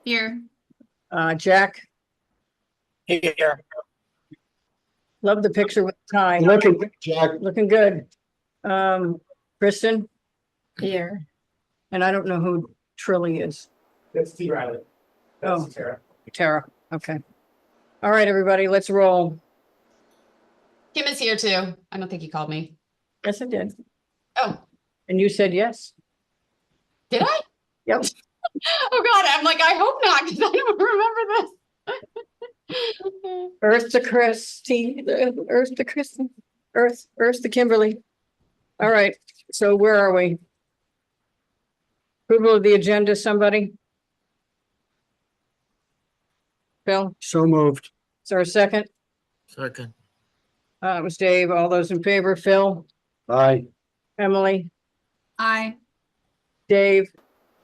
Here. Jack, Here. love the picture with the tie. Looking good, Jack. Looking good. Kristen, Here. and I don't know who Trilly is. That's T. Riley. That's Oh. Tara. Tara, okay. All right, everybody, let's roll. Kim is here too. I don't think he called me. Yes, I did. Oh, And you said yes. did I? Yep. Oh God, I'm like, I hope not, because I don't remember this. Earth to Christy, Earth to Kristen, Earth to Kimberly. All right, so where are we? Approval of the agenda, somebody? Bill, So moved. is there a second? Second. It was Dave. All those in favor, Phil, Aye. Emily, Aye. Dave,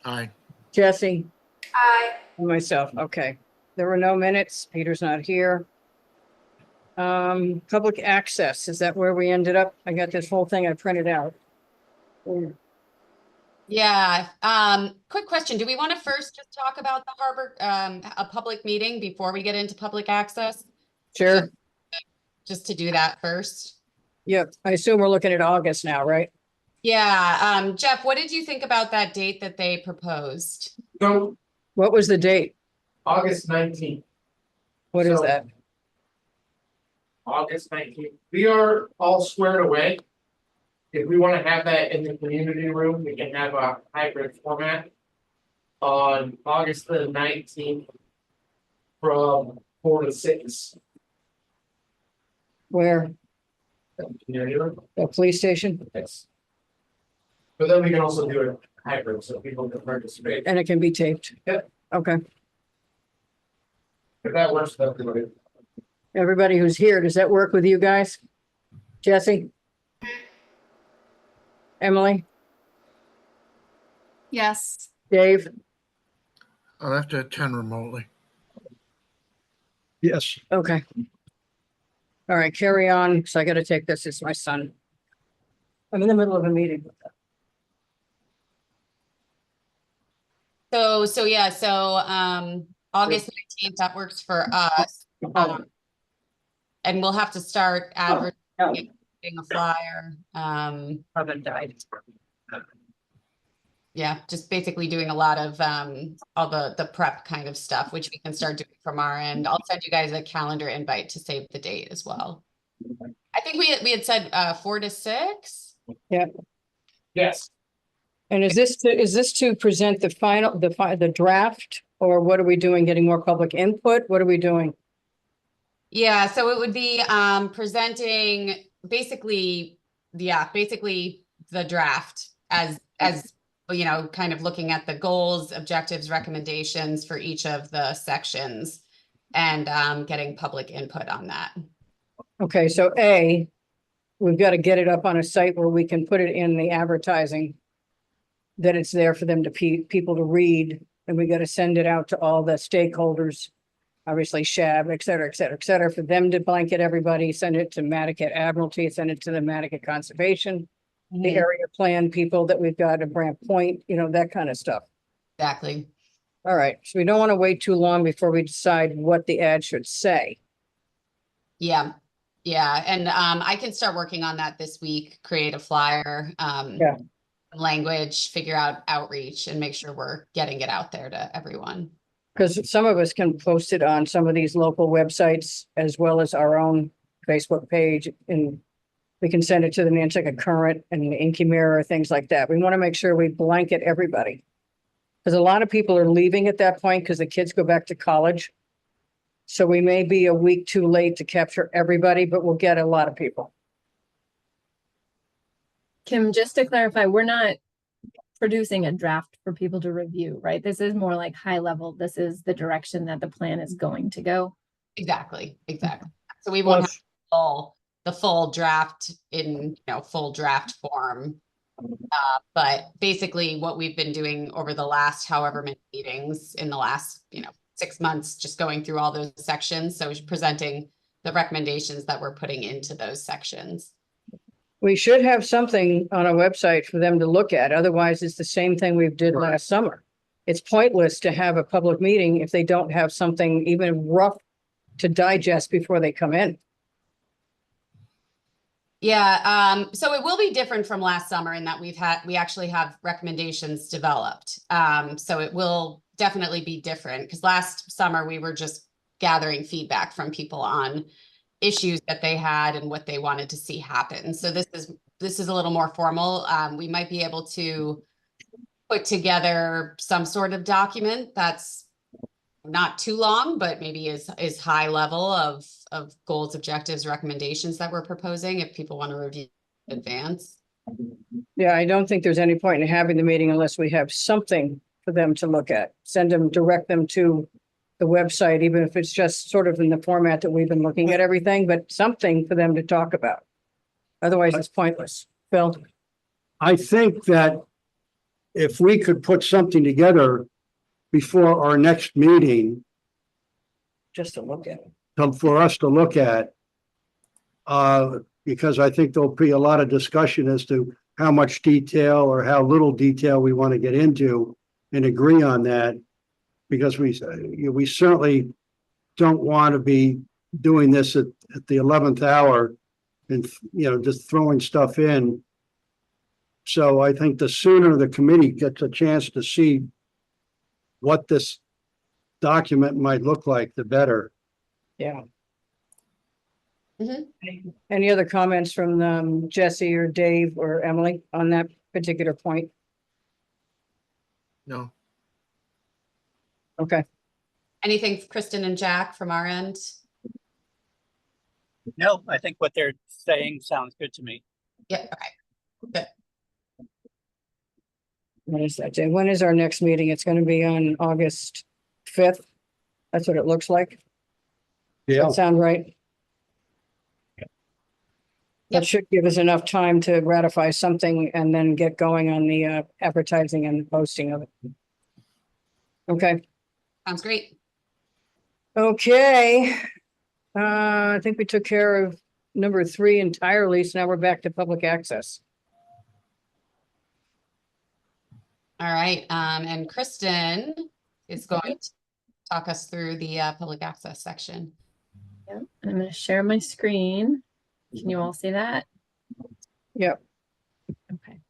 Aye. Jesse, Aye. and myself. Okay. There were no minutes. Peter's not here. Public access, is that where we ended up? I got this whole thing I printed out. Yeah, quick question. Do we want to first just talk about the harbor, a public meeting before we get into public access? Sure. Just to do that first? Yep. I assume we're looking at August now, right? Yeah, Jeff, what did you think about that date that they proposed? So What was the date? August 19th. What is So- that? August 19th. We are all squared away. If we want to have that in the community room, we can have a hybrid format. On August the 19th. From 4 to 6. Where? Community room. The police station? Yes. But then we can also do it hybrid, so people can participate. And it can be taped? Yep. Okay. If that works, for everybody. Everybody who's here, does that work with you guys? Jesse? Emily? Yes. Dave? I'll have to attend remotely. Yes. Okay. All right, carry on, because I gotta take this. It's my son. I'm in the middle of a meeting. So yeah, August 19th, that works for us. And we'll have to start advertising a flyer. Haven't died. Yeah, just basically doing a lot of all the prep kind of stuff, which we can start doing from our end. I'll send you guys a calendar invite to save the date as well. I think we had said 4 to 6. Yes. And is this to present the final, the draft, or what are we doing? Getting more public input? What are we doing? Yeah, so it would be presenting basically the draft as you know, kind of looking at the goals, objectives, recommendations for each of the sections and getting public input on that. Okay, so A, we've got to get it up on a site where we can put it in the advertising, that it's there for them to people to read, and we got to send it out to all the stakeholders, obviously SHAB, et cetera, for them to blanket everybody, send it to Mattocket Admiralty, send it to the Mattocket Conservation, the area plan people that we've got at Brant Point, you know, that kind of stuff. Exactly. All right, so we don't want to wait too long before we decide what the ad should say. Yeah. Yeah. And I can start working on that this week, create a flyer, Yeah. language, figure out outreach and make sure we're getting it out there to everyone. Because some of us can post it on some of these local websites as well as our own Facebook page, and we can send it to the Nantucket Current and the Inky Mirror, things like that. We want to make sure we blanket everybody. Because a lot of people are leaving at that point because the kids go back to college. So we may be a week too late to capture everybody, but we'll get a lot of people. Kim, just to clarify, we're not producing a draft for people to review, right? This is more like high level. This is the direction that the plan is going to go. Exactly. So we won't have the full draft in, full draft form. But basically what we've been doing over the last however many meetings in the last, 6 months, just going through all those sections. So presenting the recommendations that we're putting into those sections. We should have something on our website for them to look at. Otherwise, it's the same thing we did last summer. it's pointless to have a public meeting if they don't have something even rough to digest before they come in. Yeah, so it will be different from last summer in that we actually have recommendations developed. So it will definitely be different because last summer we were just gathering feedback from people on issues that they had and what they wanted to see happen. So this is a little more formal. We might be able to put together some sort of document that's not too long, but maybe is high level of goals, objectives, recommendations that we're proposing if people want to review in advance. Yeah, I don't think there's any point in having the meeting unless we have something for them to look at. Direct them to the website, even if it's just sort of in the format that we've been looking at everything, but something for them to talk about. Otherwise, it's pointless. Phil? I think that if we could put something together before our next meeting Just to look at it. for us to look at, because I think there'll be a lot of discussion as to how much detail or how little detail we want to get into and agree on that. Because we certainly don't want to be doing this at the 11th hour and, just throwing stuff in. So I think the sooner the committee gets a chance to see what this document might look like, the better. Yeah. Mhm. Any other comments from Jesse or Dave or Emily on that particular point? No. Okay, Anything, Kristen and Jack, from our end? No, I think what they're saying sounds good to me. Yeah, okay. when is that day? When is our next meeting? It's going to be on August 5th. That's what it looks like. Does Yeah. that sound right? Yep. That should give us enough time to ratify something and then get going on the advertising and posting of it. Okay. Sounds great. Okay. I think we took care of number 3 entirely, so now we're back to public access. All right, and Kristen is going to talk us through the public access section. Yeah, and I'm going to share my screen. Can you all see that? Yep. Okay.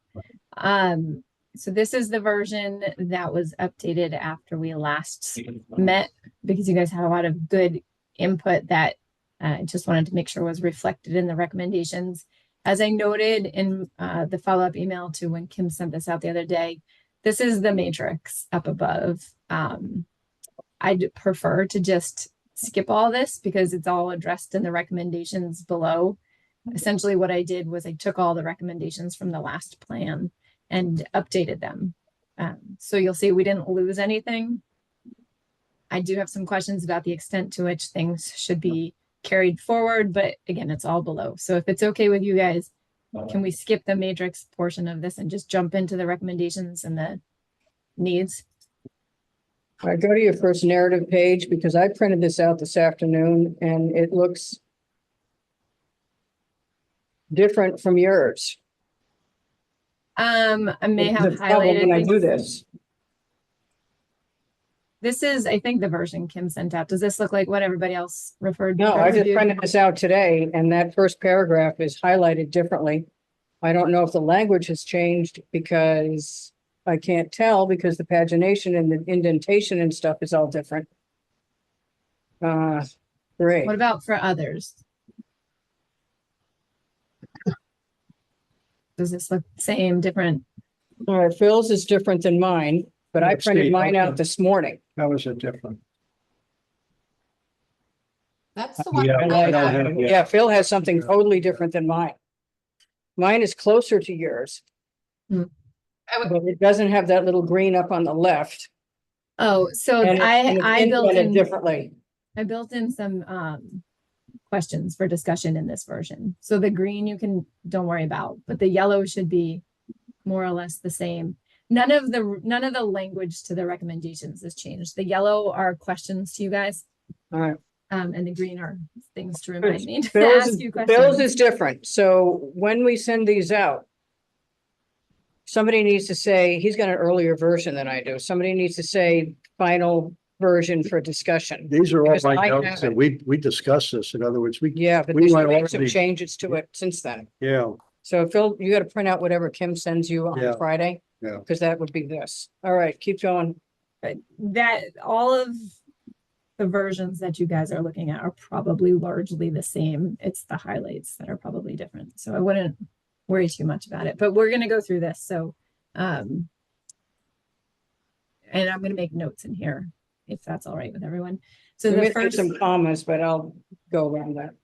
So this is the version that was updated after we last met because you guys had a lot of good input that I just wanted to make sure was reflected in the recommendations. As I noted in the follow-up email to when Kim sent this out the other day, this is the matrix up above. I'd prefer to just skip all this because it's all addressed in the recommendations below. Essentially what I did was I took all the recommendations from the last plan and updated them. So you'll see we didn't lose anything. I do have some questions about the extent to which things should be carried forward, but again, it's all below. So if it's okay with you guys, can we skip the matrix portion of this and just jump into the recommendations and the needs? All right, go to your first narrative page because I printed this out this afternoon and it looks different from yours. I may have The problem highlighted when I do things. this. This is, I think, the version Kim sent out. Does this look like what everybody else referred? No, I just reviewed? printed this out today and that first paragraph is highlighted differently. I don't know if the language has changed because I can't tell because the pagination and the indentation and stuff is all different. Great. What about for others? Does this look the same, different? All right, Phil's is different than mine, but I Let's printed see, mine out okay. this morning. How is it different? That's the one. Yeah, I I don't got. have- Yeah, Phil has something totally different than mine. Mine is closer to yours. Hmm. But it doesn't have that little green up on the left. Oh, so And it's I built indented in, differently. I built in some questions for discussion in this version. So the green you can, don't worry about, but the yellow should be more or less the same. None of the language to the recommendations has changed. The yellow are questions to you guys. All right. And the green are things to remind me to Phil's ask you Phil's questions. is different. So when we send these out, somebody needs to say, he's got an earlier version than I do. Somebody needs to say final version for discussion. These are all Because my I notes have and it. we discussed this. In other words, Yeah, but We there's might been some already- changes to it since then. yeah, So Phil, you gotta print out whatever Kim sends you Yeah. on Friday. Yeah. Because that would be this. All right, keep going. But that all of the versions that you guys are looking at are probably largely the same. It's the highlights that are probably different. So I wouldn't worry too much about it, but we're going to go through this. So, and I'm going to make notes in here if that's all right with everyone. So We the may have first, some comments, but I'll go around that.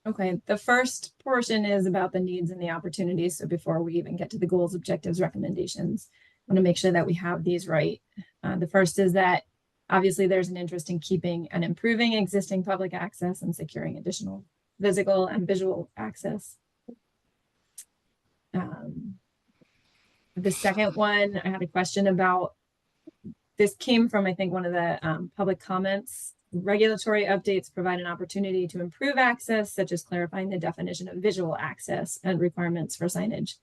okay, the first portion is about the needs and the opportunities. So before we even get to the goals, objectives, recommendations, I want to make sure that we have these right. The first is that obviously there's an interest in keeping and improving existing public access and securing additional physical and visual access. The second one, I had a question about, this came from, I think, one of the public comments. Regulatory updates provide an opportunity to improve access, such as clarifying the definition of visual access and requirements for signage.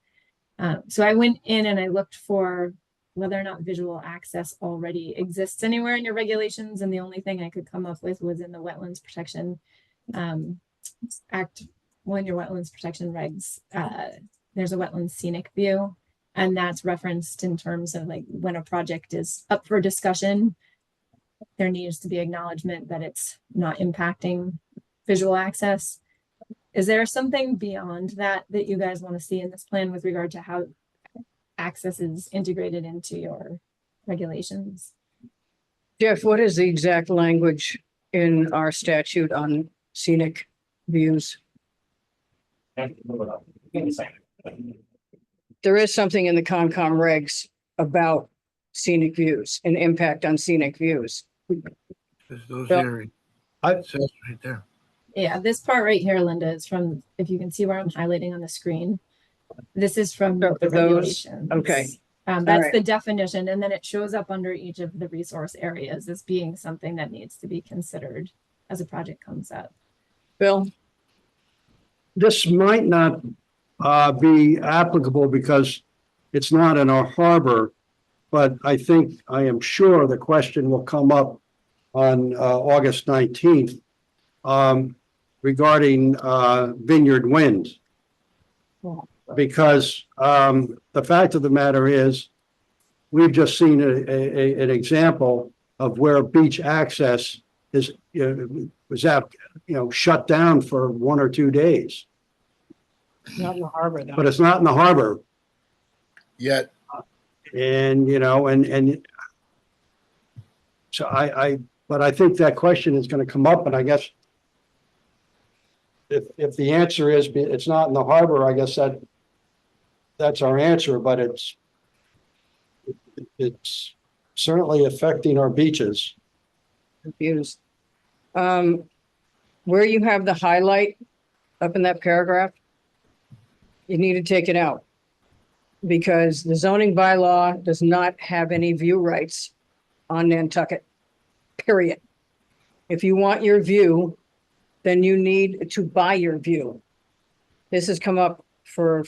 So I went in and I looked for whether or not visual access already exists anywhere in your regulations. And the only thing I could come up with was in the Wetlands Protection Act, one of your Wetlands Protection regs, there's a wetland scenic view. And that's referenced in terms of like when a project is up for discussion, there needs to be acknowledgement that it's not impacting visual access. Is there something beyond that that you guys want to see in this plan with regard to how access is integrated into your regulations? Jeff, what is the exact language in our statute on scenic views? There is something in the Concom regs about scenic views and impact on scenic views. There's those Well, areas. I- It says right there. Yeah, this part right here, Linda, is from, if you can see where I'm highlighting on the screen. This is from So the those- regulations. okay. That's right. the definition, and then it shows up under each of the resource areas as being something that needs to be considered as a project comes up. Bill? this might not be applicable because it's not in our harbor. But I am sure the question will come up on August 19th regarding Vineyard Wind. Because the fact of the matter is, we've just seen an example of where beach access is, was out, shut down for 1 or 2 days. Not in the harbor, though. But it's not in the harbor. Yet, And, and so but I think that question is going to come up, and I guess if the answer is it's not in the harbor, I guess that's our answer, but it's certainly affecting our beaches. Confused. Where you have the highlight up in that paragraph, you need to take it out. Because the zoning bylaw does not have any view rights on Nantucket, period. If you want your view, then you need to buy your view. This has come up for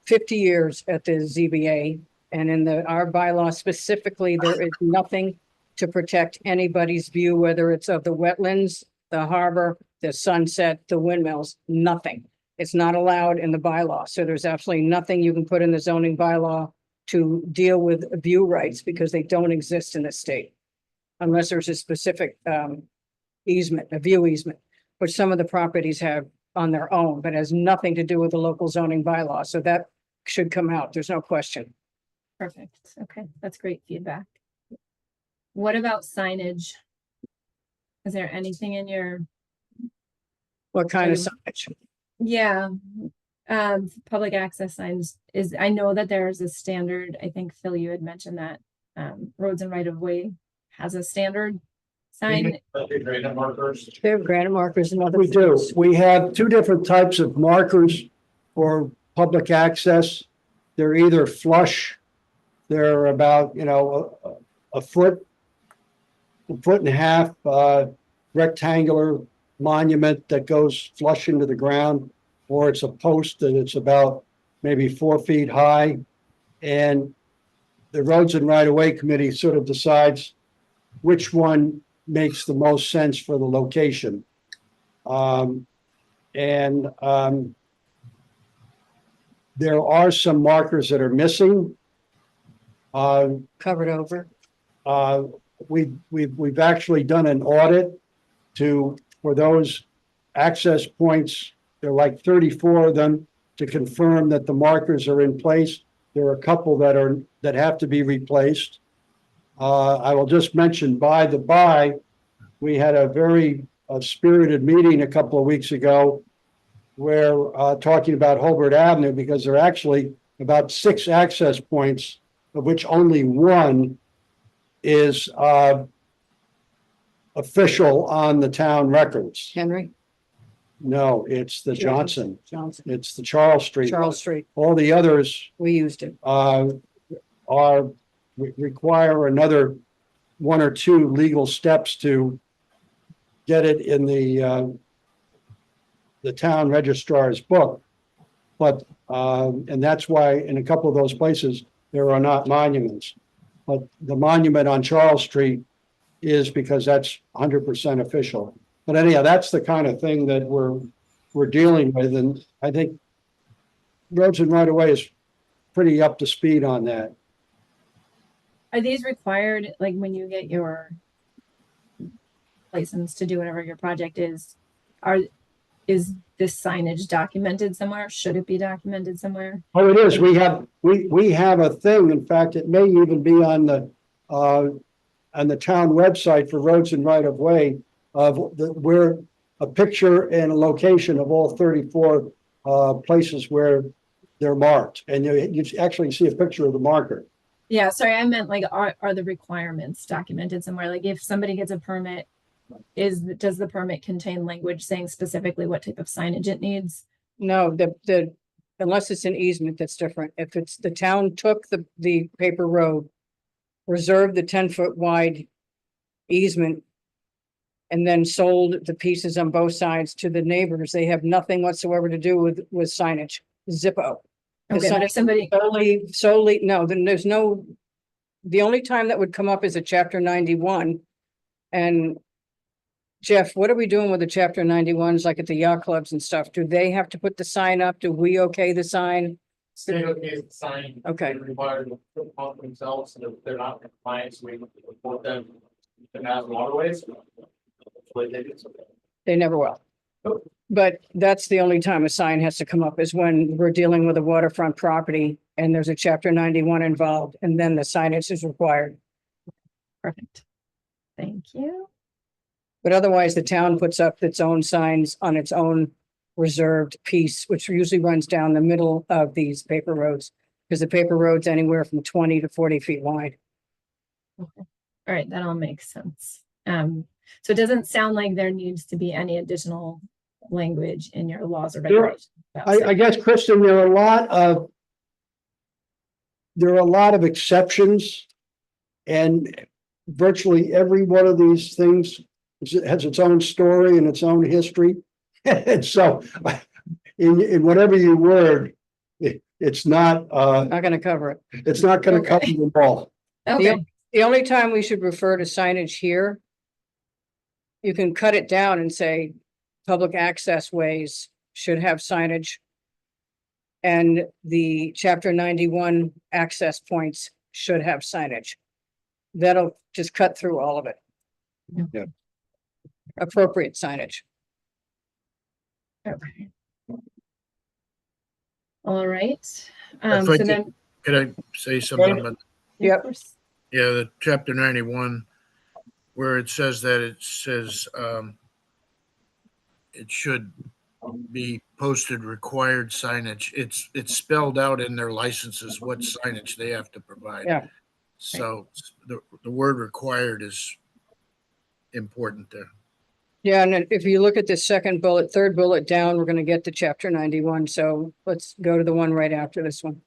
50 years at the ZBA, and in our bylaw specifically, there is nothing to protect anybody's view, whether it's of the wetlands, the harbor, the sunset, the windmills, nothing. It's not allowed in the bylaw. So there's absolutely nothing you can put in the zoning bylaw to deal with view rights because they don't exist in the state. Unless there's a specific easement, a view easement, which some of the properties have on their own, but has nothing to do with the local zoning bylaw. So that should come out. There's no question. Perfect. Okay, that's great feedback. What about signage? Is there anything in your, What kind of signage? yeah, public access signs is, I know that there's a standard, I think Phil, you had mentioned that, roads and right of way has a standard sign. Gradient markers. They have granite markers and other We do. things. We have 2 different types of markers for public access. They're either flush, they're about, a foot and a half, rectangular monument that goes flush into the ground, or it's a post and it's about maybe 4 feet high. And the Roads and Right-of-Way Committee sort of decides which one makes the most sense for the location. And there are some markers that are missing. Covered over. We've actually done an audit for those access points. There are like 34 of them to confirm that the markers are in place. There are a couple that have to be replaced. I will just mention by the by, we had a very spirited meeting a couple of weeks ago where talking about Hobart Avenue, because there are actually about 6 access points, of which only one is official on the town records. Henry No, it's the Johnson. Johnson, It's the Charles Street. Charles Street. All the others We used it. require another 1 or 2 legal steps to get it in the town registrar's book. But, and that's why in a couple of those places, there are not monuments. But the monument on Charles Street is because that's 100% official. But anyhow, that's the kind of thing that we're dealing with. And I think Roads and Right-of-Way is pretty up to speed on that. Are these required, like when you get your license to do whatever your project is this signage documented somewhere? Should it be documented somewhere? Oh, it is. We have a thing. In fact, it may even be on the town website for Roads and Right-of-Way where a picture and a location of all 34 places where they're marked. And you actually see a picture of the marker. Yeah, sorry, I meant like, are the requirements documented somewhere? Like if somebody gets a permit, does the permit contain language saying specifically what type of signage it needs? No, unless it's an easement, that's different. If it's the town took the paper road, reserved the 10-foot wide easement, and then sold the pieces on both sides to the neighbors, they have nothing whatsoever to do with signage. Zippo. Okay, but if somebody, Solely, no, then there's no, the only time that would come up is a chapter 91. And Jeff, what are we doing with the chapter 91s, like at the yacht clubs and stuff? Do they have to put the sign up? Do we okay the sign? State okay the sign. Okay. They're required to put on themselves, and if they're not in compliance, we report them to Mass Waterways. Hopefully they do something. They never will. But that's the only time a sign has to come up is when we're dealing with a waterfront property and there's a chapter 91 involved, and then the signage is required. perfect. Thank you. But otherwise, the town puts up its own signs on its own reserved piece, which usually runs down the middle of these paper roads. Because the paper road's anywhere from 20 to 40 feet wide. All right, that all makes sense. So it doesn't sound like there needs to be any additional language in your laws or There- regulations. about I guess, Kristen, there are a lot of exceptions. And virtually every one of these things has its own story and its own history. And so in whatever you word, it's not Not gonna cover it. it's not going to cover Okay. them all. Okay, The only time we should refer to signage here, you can cut it down and say, public access ways should have signage. And the chapter 91 access points should have signage. That'll just cut through all of it. Yeah. Appropriate signage. okay. All right. If So I could- then, Could I say something about, yeah, Yep. of course. yeah, the chapter 91, where it says it should be posted required signage. It's spelled out in their licenses what signage they have to provide. Yeah. So the word required is important there. Yeah, and then if you look at the third bullet down, we're gonna get to chapter 91. So let's go to the one right after this one.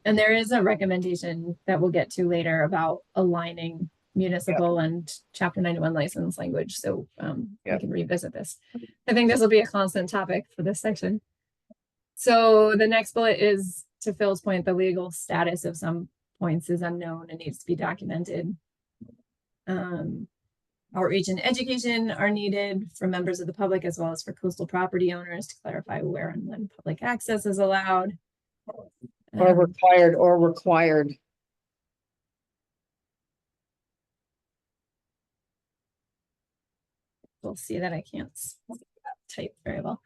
And there is a recommendation that we'll get to later about aligning municipal and chapter 91 license language. So Yeah. we can revisit this. I think this will be a constant topic for this section. So the next bullet is, to Phil's point, the legal status of some points is unknown and needs to be documented. Outreach and education are needed for members of the public as well as for coastal property owners to clarify where and when public access is allowed. Or required. We'll see that I can't type very well.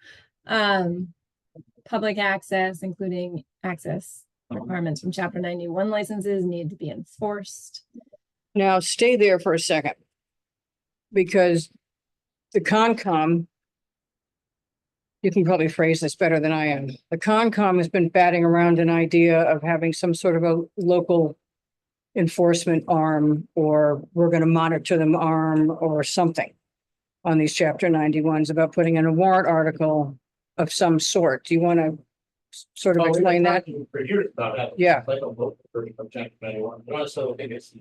Public access, including access requirements from Chapter 91 licenses, need to be enforced. Now, stay there for a second. Because the Concom, you can probably phrase this better than I am. The Concom has been batting around an idea of having some sort of a local enforcement arm, or we're going to monitor them arm or something on these Chapter 91s about putting in a warrant article of some sort. Do you want to sort of explain that? For years about that. Yeah. Like a vote for Chapter 91. I also think it's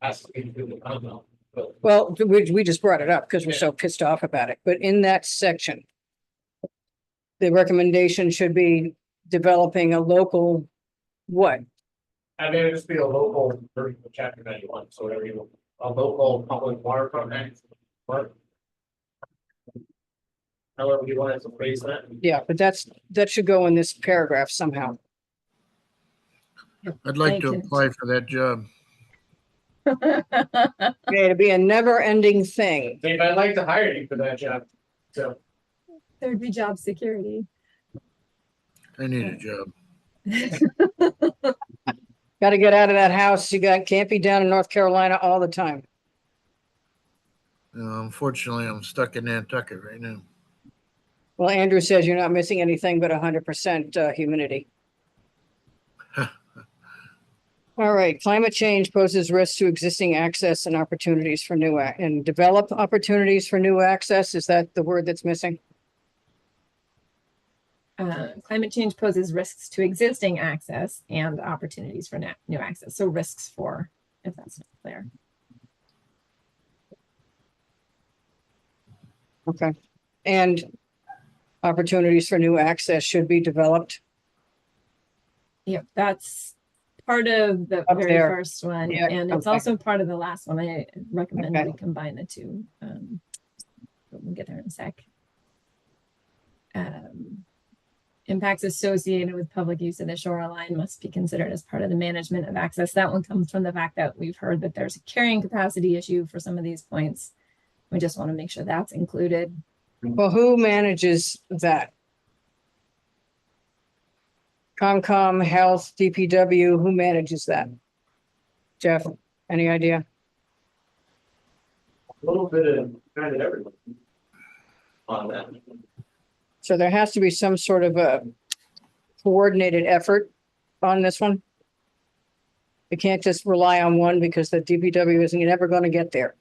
has to be through the Commonwealth. But Well, we just brought it up because we're so pissed off about it, but in that section, the recommendation should be developing a local, what? I mean, it'd just be a local version of Chapter 91, so whatever you, a local public waterfront act. But however you want to phrase that. Yeah, but that should go in this paragraph somehow. I'd like to Thank you. apply for that job. Okay, to be a never-ending thing. Dave, I'd like to hire you for that job. So There'd be job security. I need a job. Got to get out of that house. Can't be down in North Carolina all the time. Unfortunately, I'm stuck in Nantucket right now. Well, Andrew says you're not missing anything but 100% humidity. All right, climate change poses risks to existing access and opportunities for and develop opportunities for new access. Is that the word that's missing? Climate change poses risks to existing access and opportunities for new access. So risks for, if that's not clear. Okay, and opportunities for new access should be developed. Yep, that's part of the Up very there. first one, Yeah, and it's okay. also part of the last one. I recommend Okay. we combine the two. We'll get there in a sec. Impacts associated with public use of the shoreline must be considered as part of the management of access. That one comes from the fact that we've heard that there's a carrying capacity issue for some of these points. We just want to make sure that's included. Well, who manages that? Concom, Health, DPW, who manages that? Jeff, any idea? a little bit of kind of everything on that. So there has to be some sort of a coordinated effort on this one. You can't just rely on one because the DPW isn't ever going to get there.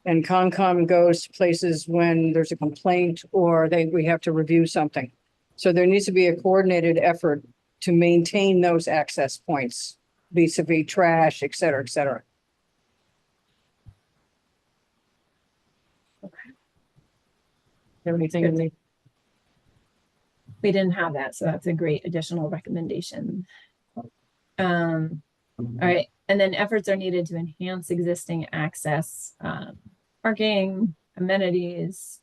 And Concom goes to places when there's a complaint or we have to review something. So there needs to be a coordinated effort to maintain those access points vis-a-vis trash, et cetera, et cetera. Have anything in the, We didn't have that, so that's a great additional recommendation. All right, and then efforts are needed to enhance existing access, parking, amenities,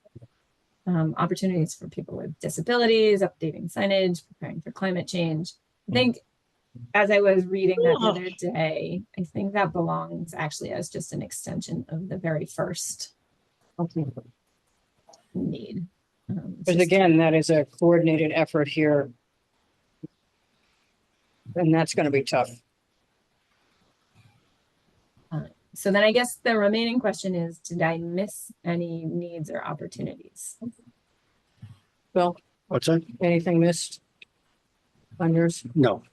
opportunities for people with disabilities, updating signage, preparing for climate change. I think as I was reading that the other day, I think that belongs actually as just an extension of the very first need. It's because just- again, that is a coordinated effort here. And that's going to be tough. So then I guess the remaining question is, did I miss any needs or opportunities? Bill, What's that? anything missed on yours? No.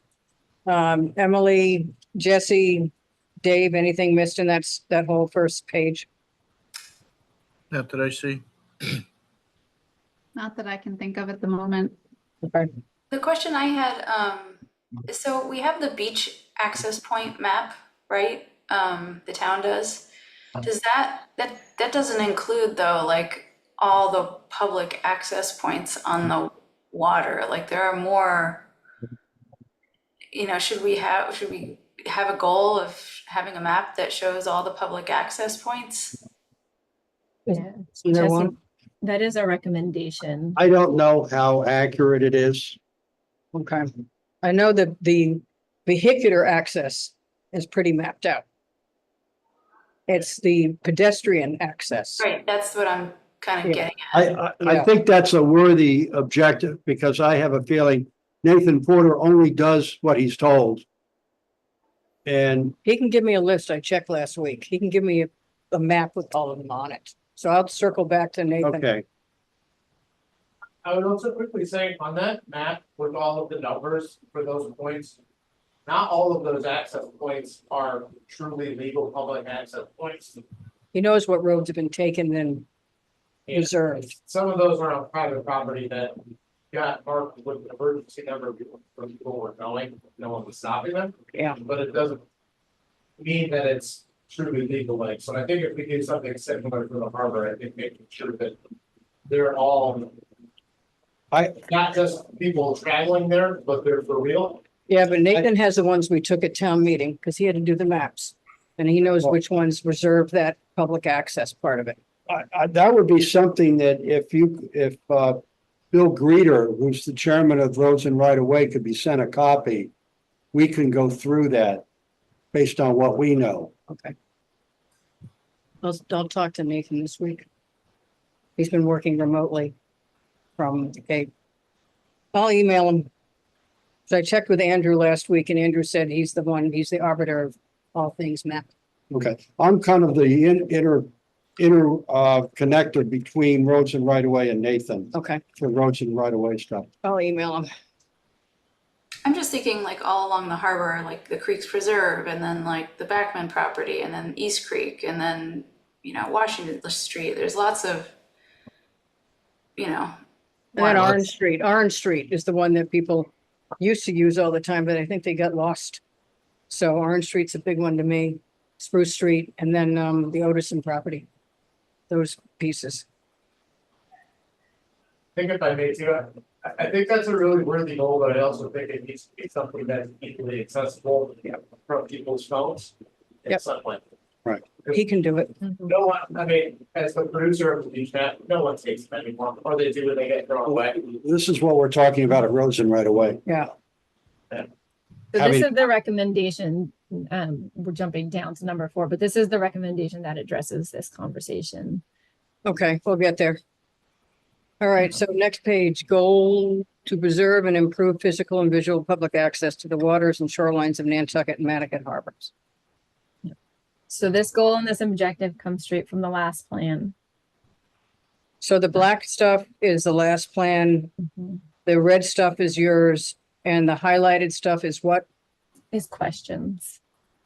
Emily, Jesse, Dave, anything missed in that whole first page? Not that I see. Not that I can think of at the moment. Okay. The question I had, so we have the beach access point map, right? The town does. Does that doesn't include though, like all the public access points on the water? Like there are more, should we have a goal of having a map that shows all the public access points? Yeah. Isn't there Jesse, one? that is a recommendation. I don't know how accurate it is. Okay. I know that the vehicular access is pretty mapped out. It's the pedestrian access. Right, that's what I'm kind of Yeah. getting at. I Yeah. think that's a worthy objective because I have a feeling Nathan Porter only does what he's told. And He can give me a list. I checked last week. He can give me a map with all of them on it. So I'll circle back to Nathan. okay, I would also quickly say on that map with all of the numbers for those points. Not all of those access points are truly legal public access points. He knows what roads have been taken and And reserved. some of those are on private property that got marked with an emergency number for people who were going, no one was stopping them. Yeah. But it doesn't mean that it's truly legal, like, so I think if we do something similar for the harbor, I think making sure that they're all. Not just people traveling there, but they're for real. Yeah, but Nathan has the ones we took at town meeting because he had to do the maps. And he knows which ones reserve that public access part of it. that would be something that if Bill Greeter, who's the chairman of Roads and Right of Way, could be sent a copy, we can go through that based on what we know. Okay. I'll talk to Nathan this week. He's been working remotely from the Cape. I'll email him. So I checked with Andrew last week and Andrew said he's the arbiter of all things map. Okay, I'm kind of the inner connector between Roads and Right of Way and Nathan Okay, for Roads and Right of Way stuff. I'll email him. I'm just thinking like all along the harbor, like the Creeks Preserve and then like the Backman property and then East Creek and then, you know, Washington Street. There's lots of, you know. And then waterways. Orange Street is the one that people used to use all the time, but I think they got lost. So Orange Street's a big one to me, Spruce Street, and then the Otterson property. Those pieces. I think if I may too, I think that's a really worthy goal, but I also think it needs to be something that's equally accessible from people's phones. in Yep. some way. He can do it. No one, I mean, as the producer of the beach map, no one takes them anymore, or they do when they get thrown away. This is what we're talking about at Roads and Right of Way. Yeah. So this Having- is the recommendation, we're jumping down to number 4, but this is the recommendation that addresses this conversation. Okay, we'll get there. All right, so next page, goal to preserve and improve physical and visual public access to the waters and shorelines of Nantucket and Mattocket harbors. So this goal and this objective comes straight from the last plan. So the black stuff is the last plan, the red stuff is yours, and the highlighted stuff is what? Is questions.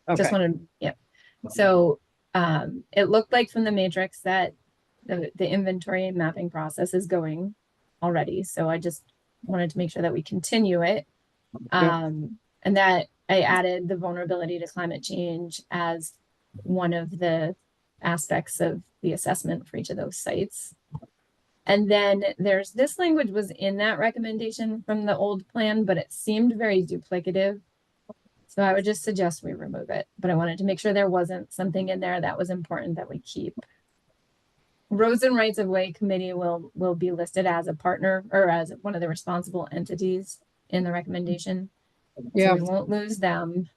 Okay, Just wanted, yep. So it looked like from the matrix that the inventory and mapping process is going already. So I just wanted to make sure that we continue it. And that I added the vulnerability to climate change as one of the aspects of the assessment for each of those sites. And then there's this language was in that recommendation from the old plan, but it seemed very duplicative. So I would just suggest we remove it, but I wanted to make sure there wasn't something in there that was important that we keep. Roads and Rights of Way Committee will be listed as a partner or as one of the responsible entities in the recommendation. So yeah, we won't lose them.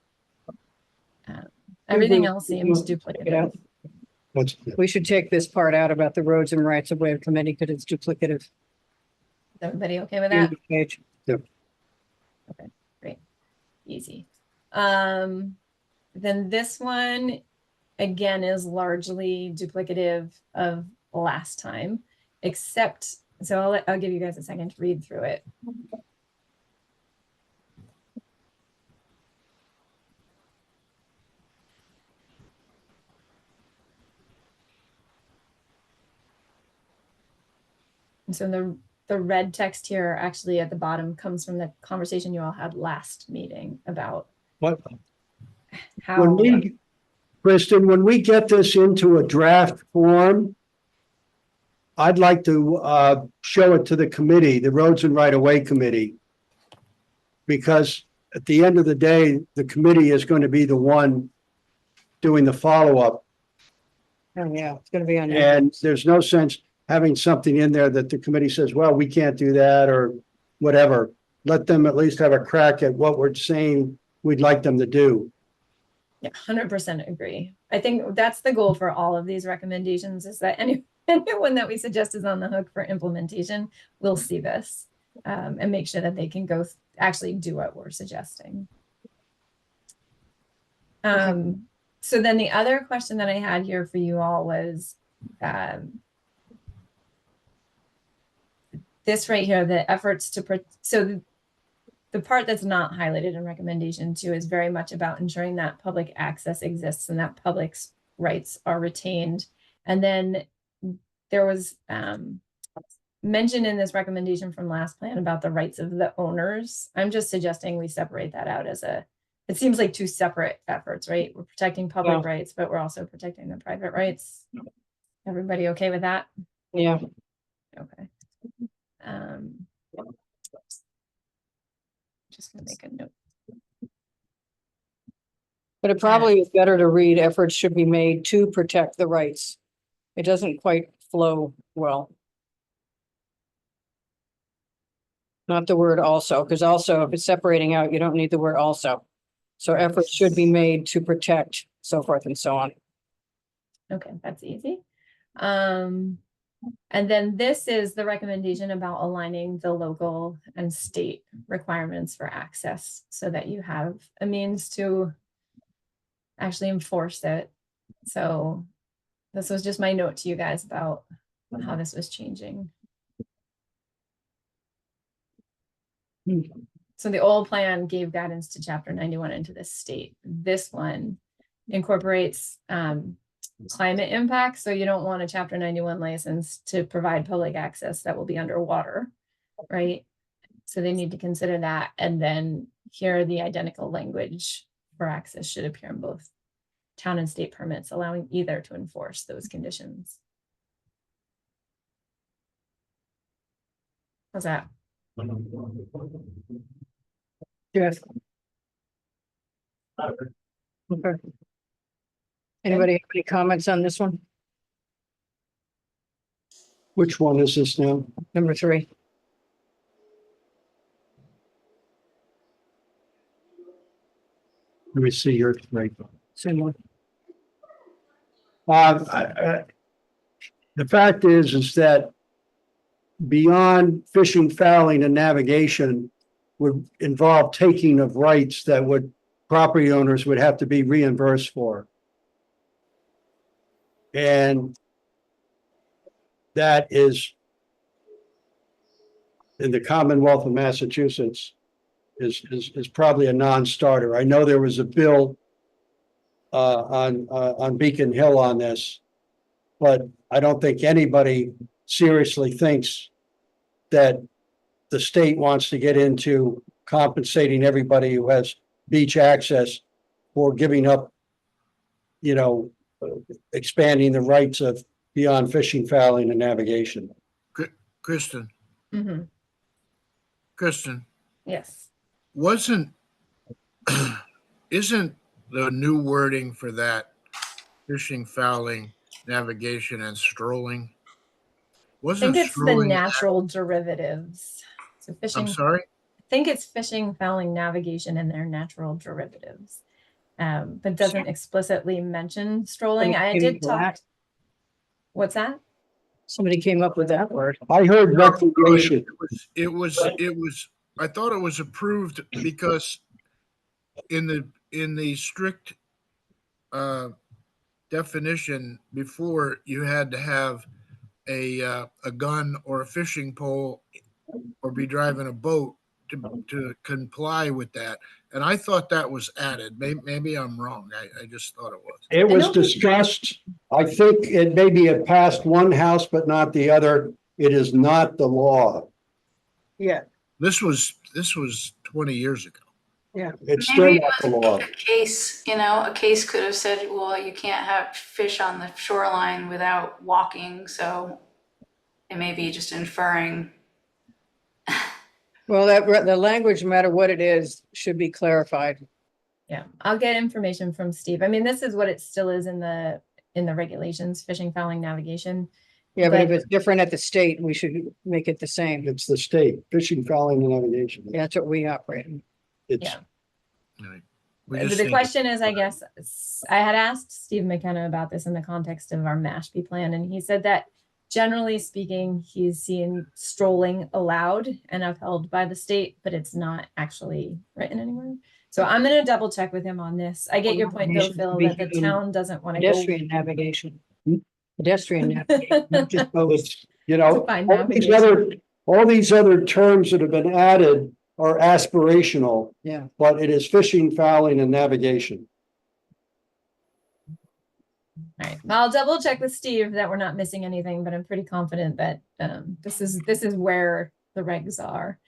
Everything else seems Take it duplicative. out. What's, We should take this part out about the roads and rights of way committee because it's duplicative. Is everybody okay with that? Page. Easy. Then this one, again, is largely duplicative of last time, except, so I'll give you guys a second to read through it. And so the red text here actually at the bottom comes from the conversation you all had last meeting about what, how. when we, Kristen, when we get this into a draft form, I'd like to show it to the committee, the Roads and Right of Way Committee. Because at the end of the day, the committee is going to be the one doing the follow-up. Oh, yeah, it's gonna be on. you. And there's no sense having something in there that the committee says, well, we can't do that or whatever. Let them at least have a crack at what we're saying we'd like them to do. Yeah, 100% agree. I think that's the goal for all of these recommendations is that anyone that we suggest is on the hook for implementation will see this and make sure that they can go actually do what we're suggesting. So then the other question that I had here for you all was this right here, the efforts to, so the part that's not highlighted in recommendation 2 is very much about ensuring that public access exists and that public's rights are retained. And then there was mention in this recommendation from last plan about the rights of the owners. I'm just suggesting we separate that out as it seems like 2 separate efforts, right? We're protecting public rights, but we're also protecting the private rights. Everybody okay with that? Yeah, Okay. Just gonna make a note. but it probably is better to read efforts should be made to protect the rights. It doesn't quite flow well. Not the word also, because also if it's separating out, you don't need the word also. So efforts should be made to protect, so forth and so on. Okay, that's easy. And then this is the recommendation about aligning the local and state requirements for access so that you have a means to actually enforce it. So this was just my note to you guys about how this was changing. So the old plan gave guidance to chapter 91 into the state. This one incorporates climate impact. So you don't want a chapter 91 license to provide public access that will be underwater, right? So they need to consider that. And then here the identical language for access should appear in both town and state permits, allowing either to enforce those conditions. How's that? Yes. Okay. Anybody have any comments on this one? Which one is this now? Number 3. Let me see your, right. Same one. The fact is that beyond fishing, fouling and navigation would involve taking of rights that would property owners would have to be reimbursed for. And that is in the Commonwealth of Massachusetts is probably a non-starter. I know there was a bill on Beacon Hill on this, but I don't think anybody seriously thinks that the state wants to get into compensating everybody who has beach access for giving up, you know, expanding the rights of beyond fishing, fouling and navigation. Kristen, Mm-hmm. Kristen, Yes. isn't the new wording for that fishing, fouling, navigation and strolling? I think it's the strolling natural derivatives. So fishing. I'm sorry? I think it's fishing, fouling, navigation, and their natural derivatives. But doesn't explicitly mention strolling. I did talk. What's that? Somebody came up with that word. I heard recreation. It was, I thought it was approved because in the strict definition before, you had to have a gun or a fishing pole or be driving a boat to comply with that. And I thought that was added. Maybe I'm wrong. I just thought it was. It was discussed. I think it maybe it passed one house, but not the other. It is not the law. Yeah. This was 20 years ago. Yeah. It's still Maybe not the it was law. a case, you know, a case could have said, well, you can't have fish on the shoreline without walking, so it may be just inferring Well, the language, no matter what it is, should be clarified. Yeah, I'll get information from Steve. I mean, this is what it still is in the regulations, fishing, fouling, navigation. Yeah, but if But- it's different at the state, we should make it the same. It's the state, fishing, fouling, and navigation. Yeah, that's what we operate in. It's, Yeah. Right. We just The need- question is, I guess, I had asked Steve McKenna about this in the context of our Mashpee plan, and he said that generally speaking, he's seen strolling allowed and upheld by the state, but it's not actually written anywhere. So I'm gonna double check with him on this. I get your point though, Navigation Phil, could be that the in town doesn't want to go. Pedestrian navigation. Pedestrian navigation. not just boats. it's, you know, Define all these other terms that have been added are aspirational, Yeah, but it is fishing, fouling, and navigation. Right. I'll double check with Steve that we're not missing anything, but I'm pretty confident that this is where the regs are.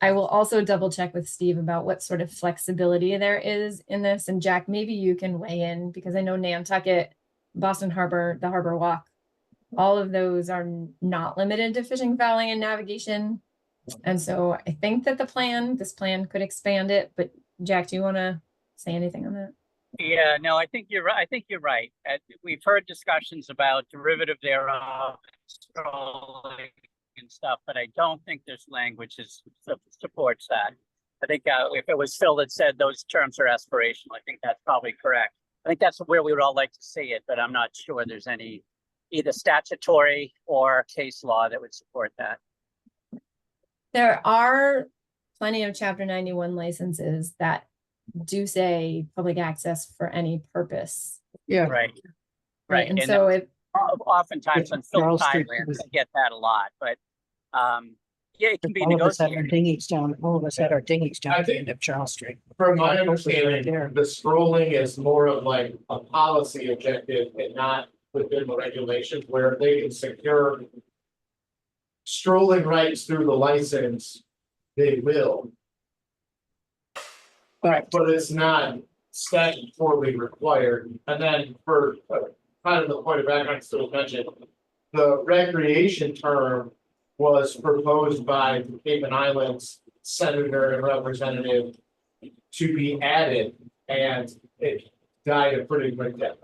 I will also double check with Steve about what sort of flexibility there is in this. And Jack, maybe you can weigh in because I know Nantucket, Boston Harbor, the Harbor Walk, all of those are not limited to fishing, fouling, and navigation. And so I think that this plan could expand it. But Jack, do you want to say anything on that? Yeah, no, I think you're right. I think you're right. We've heard discussions about derivative thereof, strolling and stuff, but I don't think this language supports that. I think if it was Phil that said those terms are aspirational, I think that's probably correct. I think that's where we would all like to see it, but I'm not sure there's any either statutory or case law that would support that. There are plenty of Chapter 91 licenses that do say public access for any purpose. yeah. Right. Right. And And so if, oftentimes on Phil Charles Street Thailand, was- I get that a lot, but yeah, it can be All of us had our negotiated. dinghies down, all of us had our dinghies down I at the think- end of Charles Street. From my Right understanding, there. the scrolling is more of like a policy objective and not within the regulations where they can secure. Strolling rights through the license, they will, But but it's not statutorily required. And then for kind of the point of background still mentioned. The recreation term was proposed by the Cayman Islands Senator and Representative to be added, and it died a pretty quick death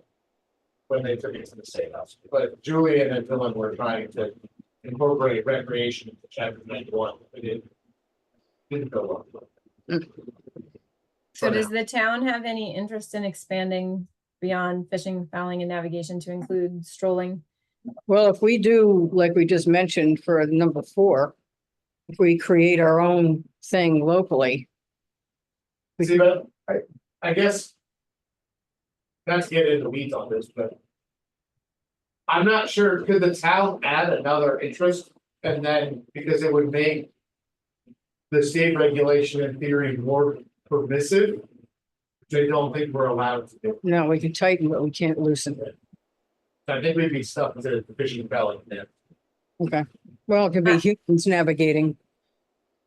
when they took it to the State House. But Julian and Dylan were trying to incorporate recreation into Chapter 91. It didn't go well. so For does now. the town have any interest in expanding beyond fishing, fouling, and navigation to include strolling? well, if we do, like we just mentioned for number 4, if we create our own thing locally, we See, but I guess. Not to get into weeds on this, but. I'm not sure, could the town add another interest and then, because it would make. The state regulation in theory more permissive. Which I don't think we're allowed to do. no, we can tighten, but we can't loosen it. I think we'd be stuck to the fishing ballot there. Okay, well, it could be humans navigating.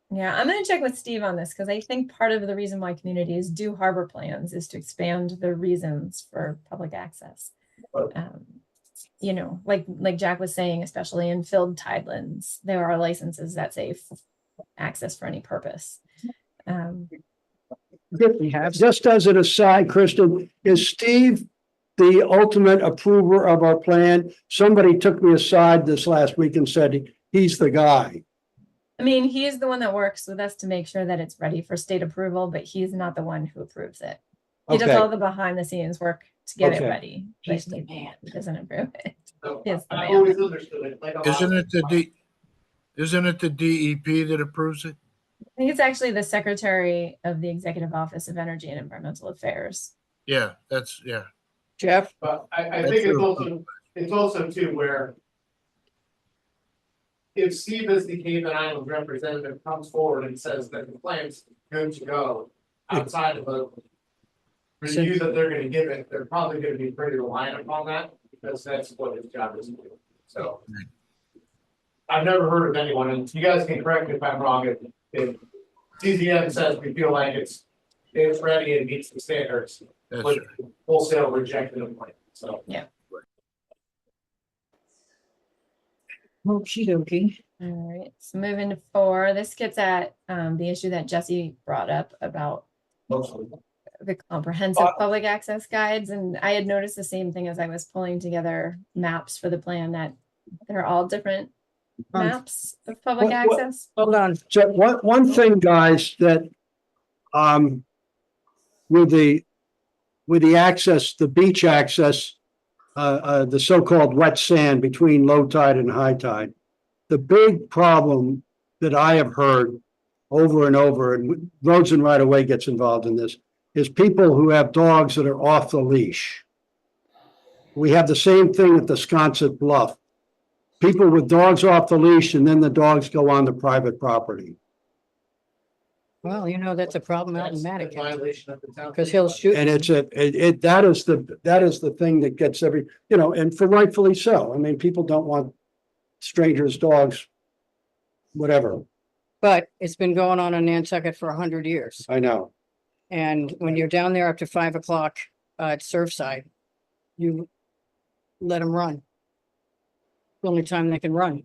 Yeah, I'm gonna check with Steve on this because I think part of the reason why communities do harbor plans is to expand the reasons for public access. You know, like Jack was saying, especially in filled tidelands, there are licenses that say access for any purpose. We have, Just as an aside, Kristen, is Steve the ultimate approver of our plan? Somebody took me aside this last week and said he's the guy. I mean, he's the one that works with us to make sure that it's ready for state approval, but he's not the one who approves it. He does Okay. all the behind the scenes work to get it Okay. ready. but he doesn't approve it. So Yes, I ma'am. always understood it like. a lot Isn't of- it isn't it the DEP that approves it? I think it's actually the Secretary of the Executive Office of Energy and Environmental Affairs. Yeah, that's, yeah. Jeff, But I That's think true. it's also too where. If Steve as the Cayman Islands representative comes forward and says that the plan's good to go outside of the. Review that they're gonna give it, they're probably gonna be pretty reliant upon that, because that's what his job is to do, so. I've never heard of anyone, and you guys can correct me if I'm wrong, if TZM says we feel like it's ready and meets the standards. That's Like right. wholesale rejected the plan, so. okey dokey. All right. right, so moving to 4, this gets at the issue that Jesse brought up about the comprehensive public access guides, and I had noticed the same thing as I was pulling together maps for the plan, that they're all different maps of public what- access. Hold on. So one thing, guys, that, with the access, the beach access, the so-called wet sand between low tide and high tide, the big problem that I have heard over and over, and Roads and Right of Way gets involved in this, is people who have dogs that are off the leash. We have the same thing at the Sconset Bluff. People with dogs off the leash, and then the dogs go on the private property. Well, you know, that's a problem out in That's a Mattocket, violation of the town. because he'll shoot. And that is the thing that gets and for rightfully so. I mean, people don't want strangers' dogs, whatever. But it's been going on in Nantucket for 100 years. I know. And when you're down there after 5 o'clock at Surfside, you let them run. The only time they can run.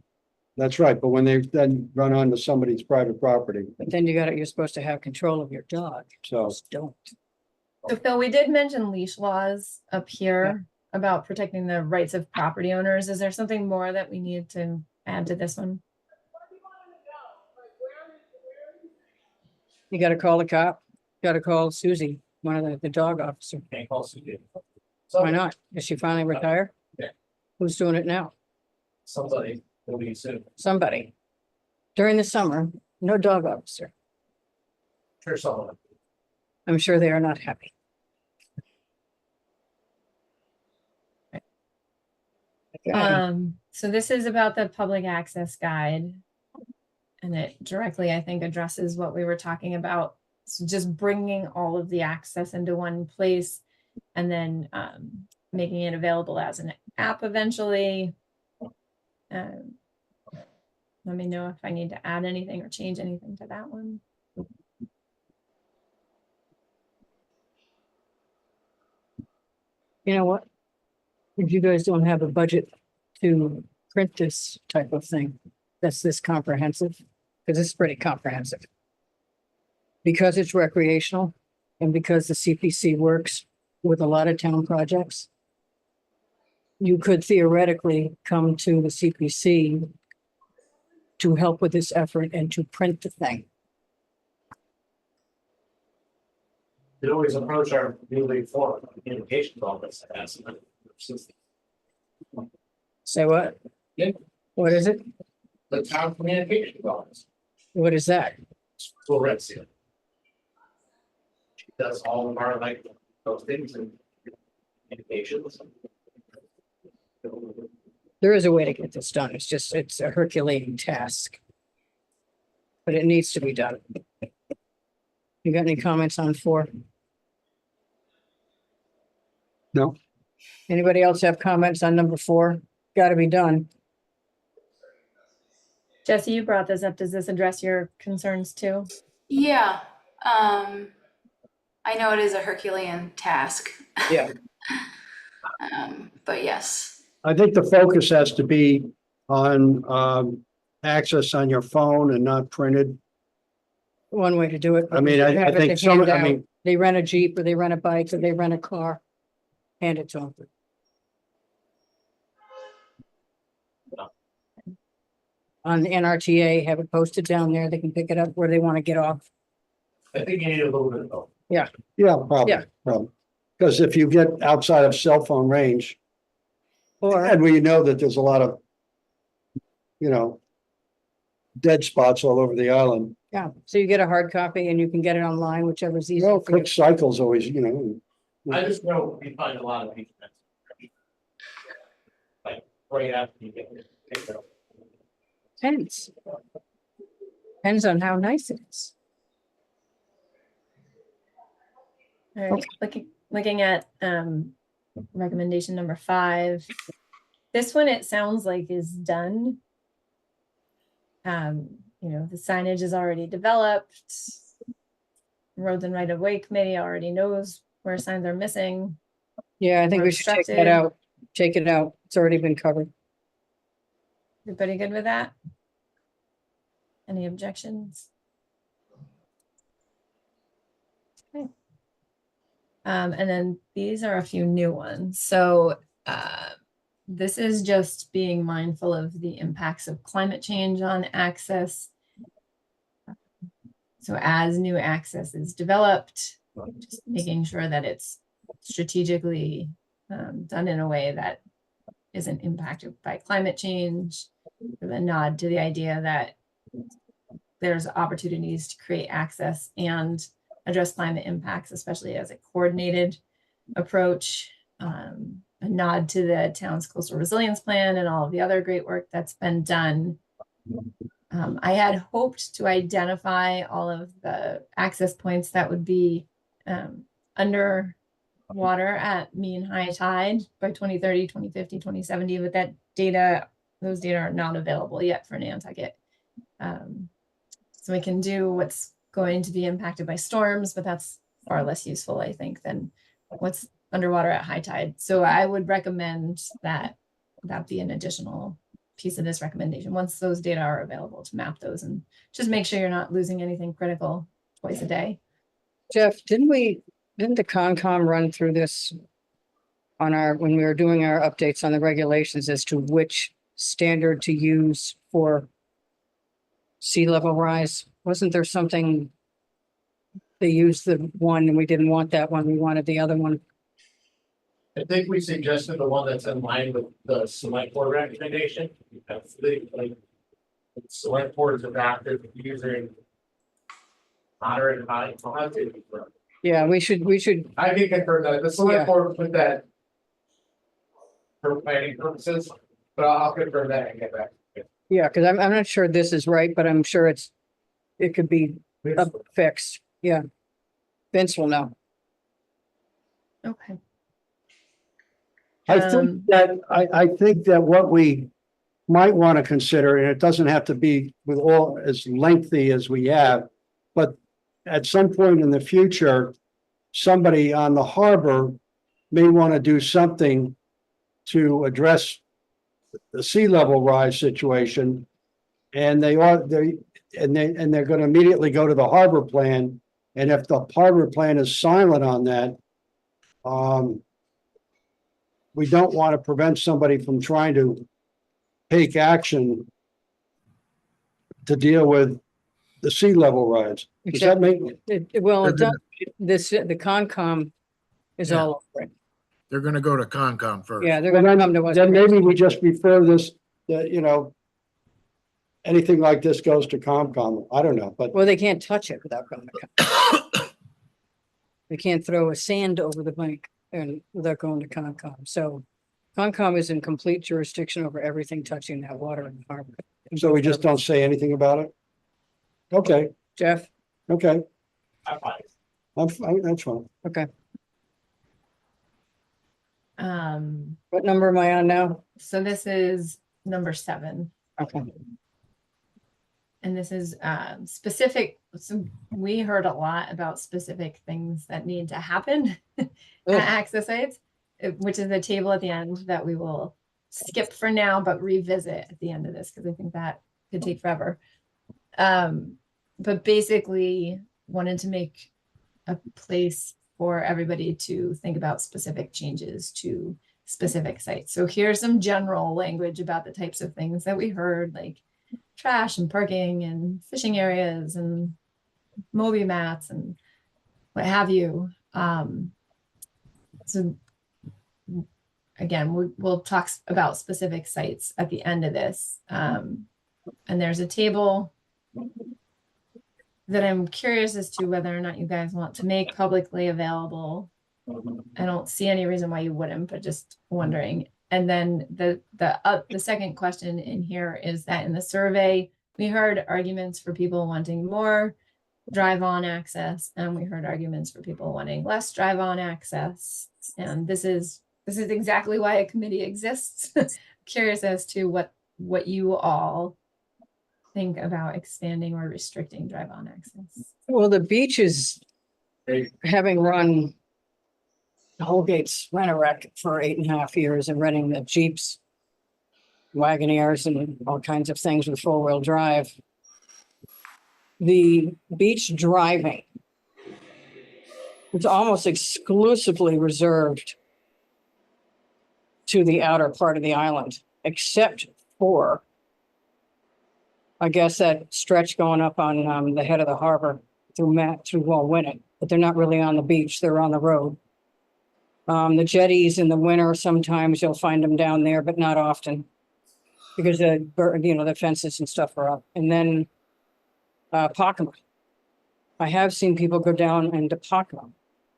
That's right. But when they then run onto somebody's private property, But then you're supposed to have control of your dog. so. Just don't. So Phil, we did mention leash laws up here about protecting the rights of property owners. Is there something more that we need to add to this one? You gotta call the cop. Gotta call Susie, one of the dog officer. Can't call Susie. Why not? Is she finally retired? Yeah. Who's doing it now? Somebody will be soon. Somebody. During the summer, no dog officer. Sure, someone. I'm sure they are not happy. So this is about the public access guide. And it directly, I think, addresses what we were talking about. So just bringing all of the access into one place and then making it available as an app eventually. Let me know if I need to add anything or change anything to that one. You know what? If you guys don't have a budget to print this type of thing, that's this comprehensive, because it's pretty comprehensive. Because it's recreational and because the CPC works with a lot of town projects, you could theoretically come to the CPC to help with this effort and to print the thing. They always approach our newly formed communications office and ask them. Say what? Yeah. What is it? The town communications office, What is that? Florencia. She does all of our like those things and communications. There is a way to get this done. It's a Herculean task. But it needs to be done. You got any comments on 4? No. Anybody else have comments on number 4? Got to be done. Jesse, you brought this up. Does this address your concerns too? Yeah, I know it is a Herculean task. Yeah. But yes, I think the focus has to be on access on your phone and not printed. One way to do it. I mean, I Have it think to hand out. mean, They rent a Jeep or they rent a bike or they rent a car. Hand it to them. On the NRTA, have it posted down there. They can pick it up where they want to get off. I think you need a little bit of both. yeah, probably, Yeah. probably. Because if you get outside of cell phone range, Or, and we know that there's a lot of, dead spots all over the island. yeah, so you get a hard copy and you can get it online, whichever's easier Well, for you. quick cycles always, I just know we find a lot of these. Like right after you get it. Depends. Depends on how nice it is. All right, looking at recommendation number 5. This one, it sounds like is done. The signage is already developed. Roads and Right of Way Committee already knows where signs are missing. Yeah, I think Or we should take that obstructed. out. Take it out. It's already been covered. Everybody good with that? Any objections? Okay. And then these are a few new ones. So this is just being mindful of the impacts of climate change on access. So as new access is developed, just making sure that it's strategically done in a way that isn't impacted by climate change, with a nod to the idea that there's opportunities to create access and address climate impacts, especially as a coordinated approach. A nod to the town's coastal resilience plan and all of the other great work that's been done. I had hoped to identify all of the access points that would be under water at mean high tide by 2030, 2050, 2070, but that data, those data are not available yet for Nantucket. So we can do what's going to be impacted by storms, but that's far less useful, I think, than what's underwater at high tide. So I would recommend that that be an additional piece of this recommendation once those data are available, to map those and just make sure you're not losing anything critical twice a day. Jeff, didn't the Concom run through this on when we were doing our updates on the regulations as to which standard to use for sea level rise? Wasn't there something, they used the one and we didn't want that one, we wanted the other one? I think we suggested the one that's in line with the select board recommendation. That's the, like, the select board is adapted using moderate and high. I'll have to confirm. Yeah, we should, I can confirm that. The Yeah. select board will put that for planning purposes, but I'll confirm that and get back. yeah, because I'm not sure this is right, but I'm sure it could be fixed. Yeah. Vince will know. Okay. I think that what we might want to consider, and it doesn't have to be with all as lengthy as we have, but at some point in the future, somebody on the harbor may want to do something to address the sea level rise situation. And they're going to immediately go to the harbor plan. And if the harbor plan is silent on that, we don't want to prevent somebody from trying to take action to deal with the sea level rise. Does that make? Well, They're gonna- the Concom is Yeah. all over it. They're gonna go to Concom first. Yeah, they're Well, gonna then, come to us. then first. maybe we just refer this, anything like this goes to COMCOM. I don't know, but Well, they can't touch it without going to Concom. They can't throw a sand over the bank and without going to Concom. So Concom is in complete jurisdiction over everything touching that water in the harbor. so we just don't say anything about it. Okay, Jeff, okay, I'm fine. that's fine. okay. Um, What number am I on now? so this is number 7. Okay. And this is specific. So we heard a lot about specific things that need to happen at access sites, which is a table at the end that we will skip for now, but revisit at the end of this because I think that could take forever. But basically wanted to make a place for everybody to think about specific changes to specific sites. So here's some general language about the types of things that we heard, like trash and parking and fishing areas and Moby mats and what have you. So again, we'll talk about specific sites at the end of this. And there's a table that I'm curious as to whether or not you guys want to make publicly available. I don't see any reason why you wouldn't, but just wondering. And then the second question in here is that in the survey, we heard arguments for people wanting more drive-on access, and we heard arguments for people wanting less drive-on access. And this is exactly why a committee exists. Curious as to what you all think about expanding or restricting drive-on access. Well, the beach is having run Holgate's Rent-A-Wreck for 8.5 years and renting the Jeeps, Wagoneers and all kinds of things with 4-wheel drive the beach driving. It's almost exclusively reserved to the outer part of the island, except for, I guess, that stretch going up on the head of the harbor through Wallwinnet, but they're not really on the beach, they're on the road. The jetties in the winter, sometimes you'll find them down there, but not often. Because the fences and stuff are up. And then Pockama. I have seen people go down into Pockama,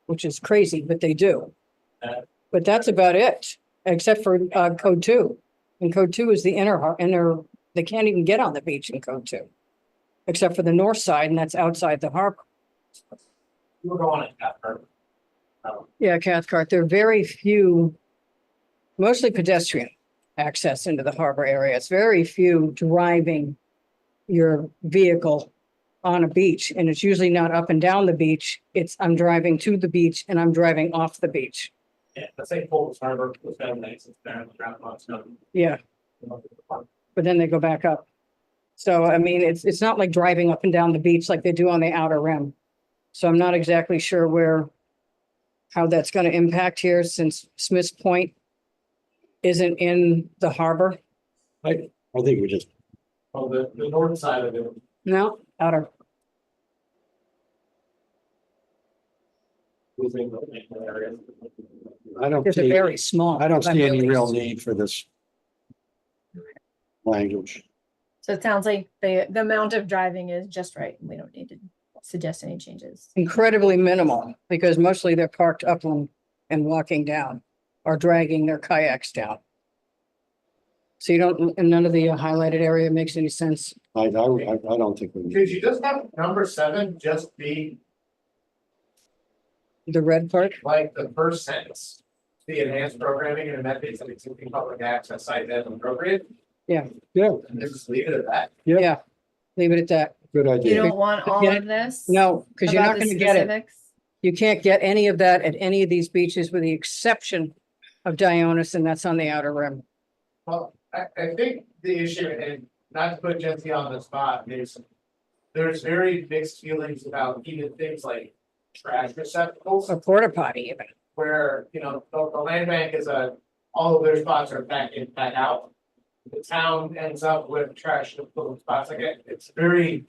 which is crazy, but they do. But that's about it, except for Code 2. And Code 2 is the inner, they can't even get on the beach in Code 2. Except for the north side, and that's outside the harbor. We're going at that part. Yeah, Cathcart, there are very few, mostly pedestrian access into the harbor area. It's very few driving your vehicle on a beach, and it's usually not up and down the beach. It's I'm driving to the beach and I'm driving off the beach. Yeah, let's say Fulton Harbor was kind of nice. It's there in the ground on snow. Yeah, but then they go back up. So, I mean, it's not like driving up and down the beach like they do on the outer rim. So I'm not exactly sure how that's going to impact here, since Smith's Point isn't in the harbor. I think we just, Oh, the north side of it. No, outer. Losing the area. I don't It's a see, very small. I don't see any really- real need for this language. So it sounds like the amount of driving is just right. We don't need to suggest any changes. Incredibly minimal, because mostly they're parked upland and walking down or dragging their kayaks down. So you don't, and none of the highlighted area makes any sense. I don't think we Could need. you just have number 7 just be The red part, like the first sentence? The enhanced programming and methods of existing public access site as appropriate, Yeah, and just leave it at that. yeah, leave it at that. good You idea. don't want all Get of this? No, because you're about not the going to get it. specifics? You can't get any of that at any of these beaches with the exception of Dionis, and that's on the outer rim. Well, I think the issue, and not to put Jesse on the spot, there's very mixed feelings about even things like trash receptacles, A porta potty even. where, the land bank is all of their spots are back in, back out. The town ends up with trash little spots like it, it's very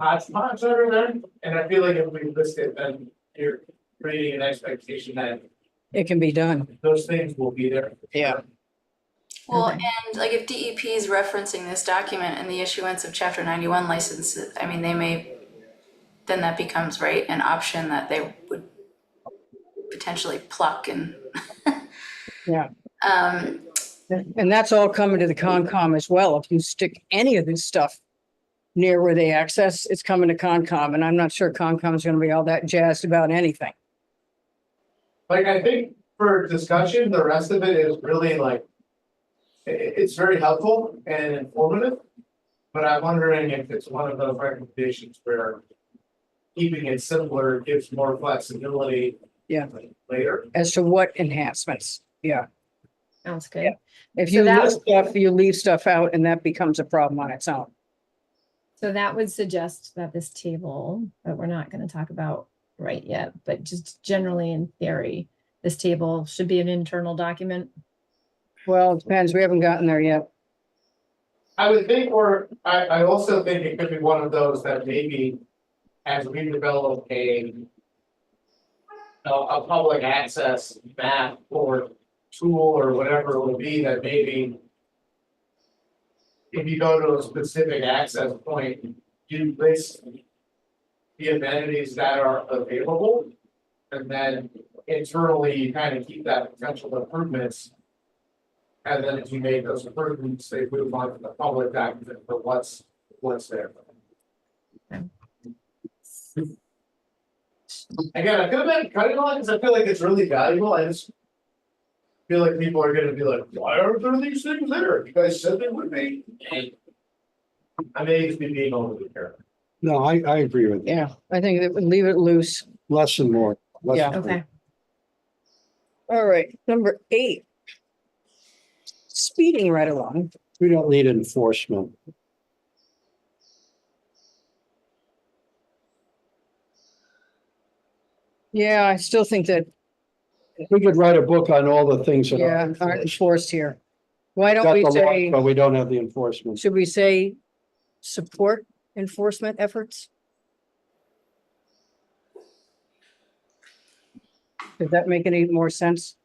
hodgepodge over there, and I feel like if we list it, then you're creating an expectation that It can be done. those things will be there. Yeah. Well, Okay. and like if DEP is referencing this document and the issuance of chapter 91 licenses, I mean, then that becomes, right, an option that they would potentially pluck and. Yeah. Um, And that's all coming to the Concom as well. If you stick any of this stuff near where they access, it's coming to Concom, and I'm not sure Concom's gonna be all that jazzed about anything. Like, I think for discussion, the rest of it is really like, it's very helpful and informative. But I'm wondering if it's one of those recommendations where keeping it simpler gives more flexibility. Yeah. Later. As to what enhancements, yeah. Sounds good. Yeah. If So you that- list stuff, you leave stuff out, and that becomes a problem on its own. So that would suggest that this table, that we're not going to talk about right yet, but just generally in theory, this table should be an internal document. Well, it depends. We haven't gotten there yet. I would think, or I also think it could be one of those that maybe as we develop a public access map or tool or whatever it would be, that maybe if you go to a specific access point, you list the amenities that are available, and then internally you kind of keep that potential improvements. And then as you make those improvements, they move on to the public document for what's there. Again, I feel bad cutting on because I feel like it's really valuable. I just feel like people are gonna be like, why aren't there these things there? You guys said they would be. And I may just be being overly careful. No, I agree with that. Yeah, I think that would leave it loose. Less and more. Less Yeah. and more. Okay. All right, number 8. Speeding right along. We don't need enforcement. Yeah, I still think that, We could write a book on all the things that yeah, are. aren't enforced here. Why don't Got we the law, say, but we don't have the enforcement. should we say support enforcement efforts? Does that make any more sense?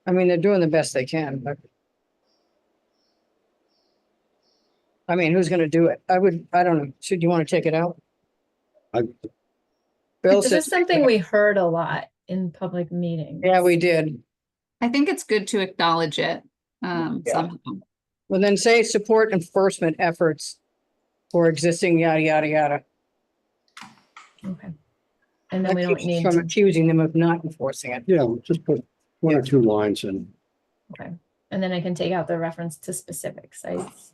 I mean, they're doing the best they can, but. I mean, who's gonna do it? I don't know. Should you want to take it out? I- Bill This says, is something we heard a lot in public meetings. yeah, we did. I think it's good to acknowledge it. Yeah. Somehow. Well, then say support enforcement efforts for existing yada, yada, yada. Okay. And then That we don't keeps us need from to, accusing them of not enforcing it. Yeah, just put one or two lines in. okay. And then I can take out the reference to specific sites.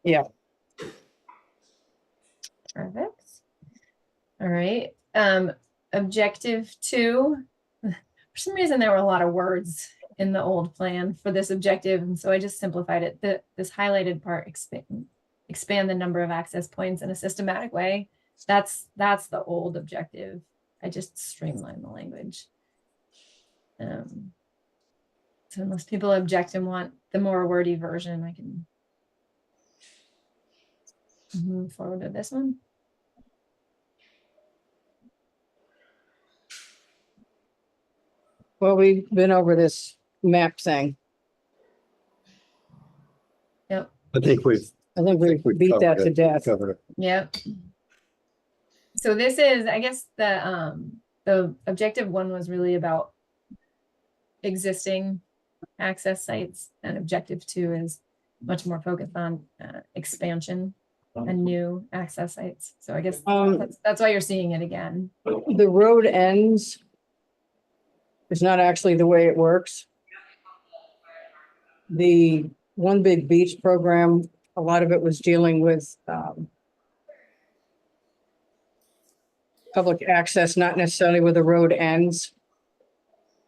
Yeah. Perfect. All right. Objective 2. For some reason, there were a lot of words in the old plan for this objective, and so I just simplified it. This highlighted part, expand the number of access points in a systematic way. That's the old objective. I just streamlined the language. So unless people object and want the more wordy version, I can move forward to this one. Well, we've been over this map thing. Yep. I think we've. I think we beat that covered to it. death. Covered it. Yep. So this is, I guess the objective 1 was really about existing access sites, and objective 2 is much more focused on expansion and new access sites. So I guess that's why you're seeing it again. The road ends is not actually the way it works. The One Big Beach program, a lot of it was dealing with public access, not necessarily where the road ends.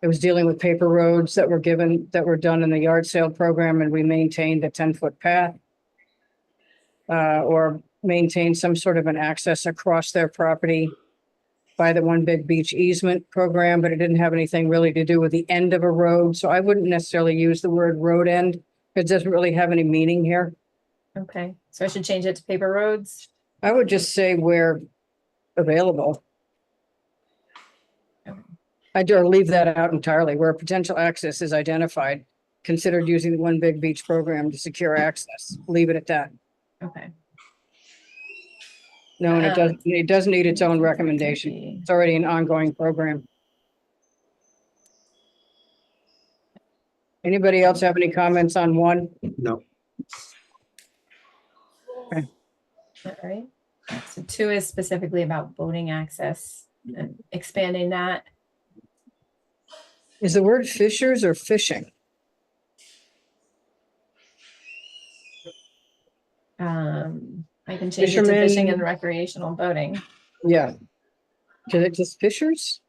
It was dealing with paper roads that were done in the yard sale program, and we maintained a 10-foot path. Or maintained some sort of an access across their property by the One Big Beach easement program, but it didn't have anything really to do with the end of a road. So I wouldn't necessarily use the word road end. It doesn't really have any meaning here. Okay, so I should change it to paper roads. I would just say where available. Okay. I do leave that out entirely. Where potential access is identified, considered using the One Big Beach program to secure access. Leave it at that. Okay. No, and it doesn't need its own recommendation. It's already an ongoing program. Anybody else have any comments on 1? No. All right. So 2 is specifically about boating access and expanding that. Is the word fishers or fishing? I can change it to fishing Fishermen. and recreational boating. Yeah. Is it just fishers?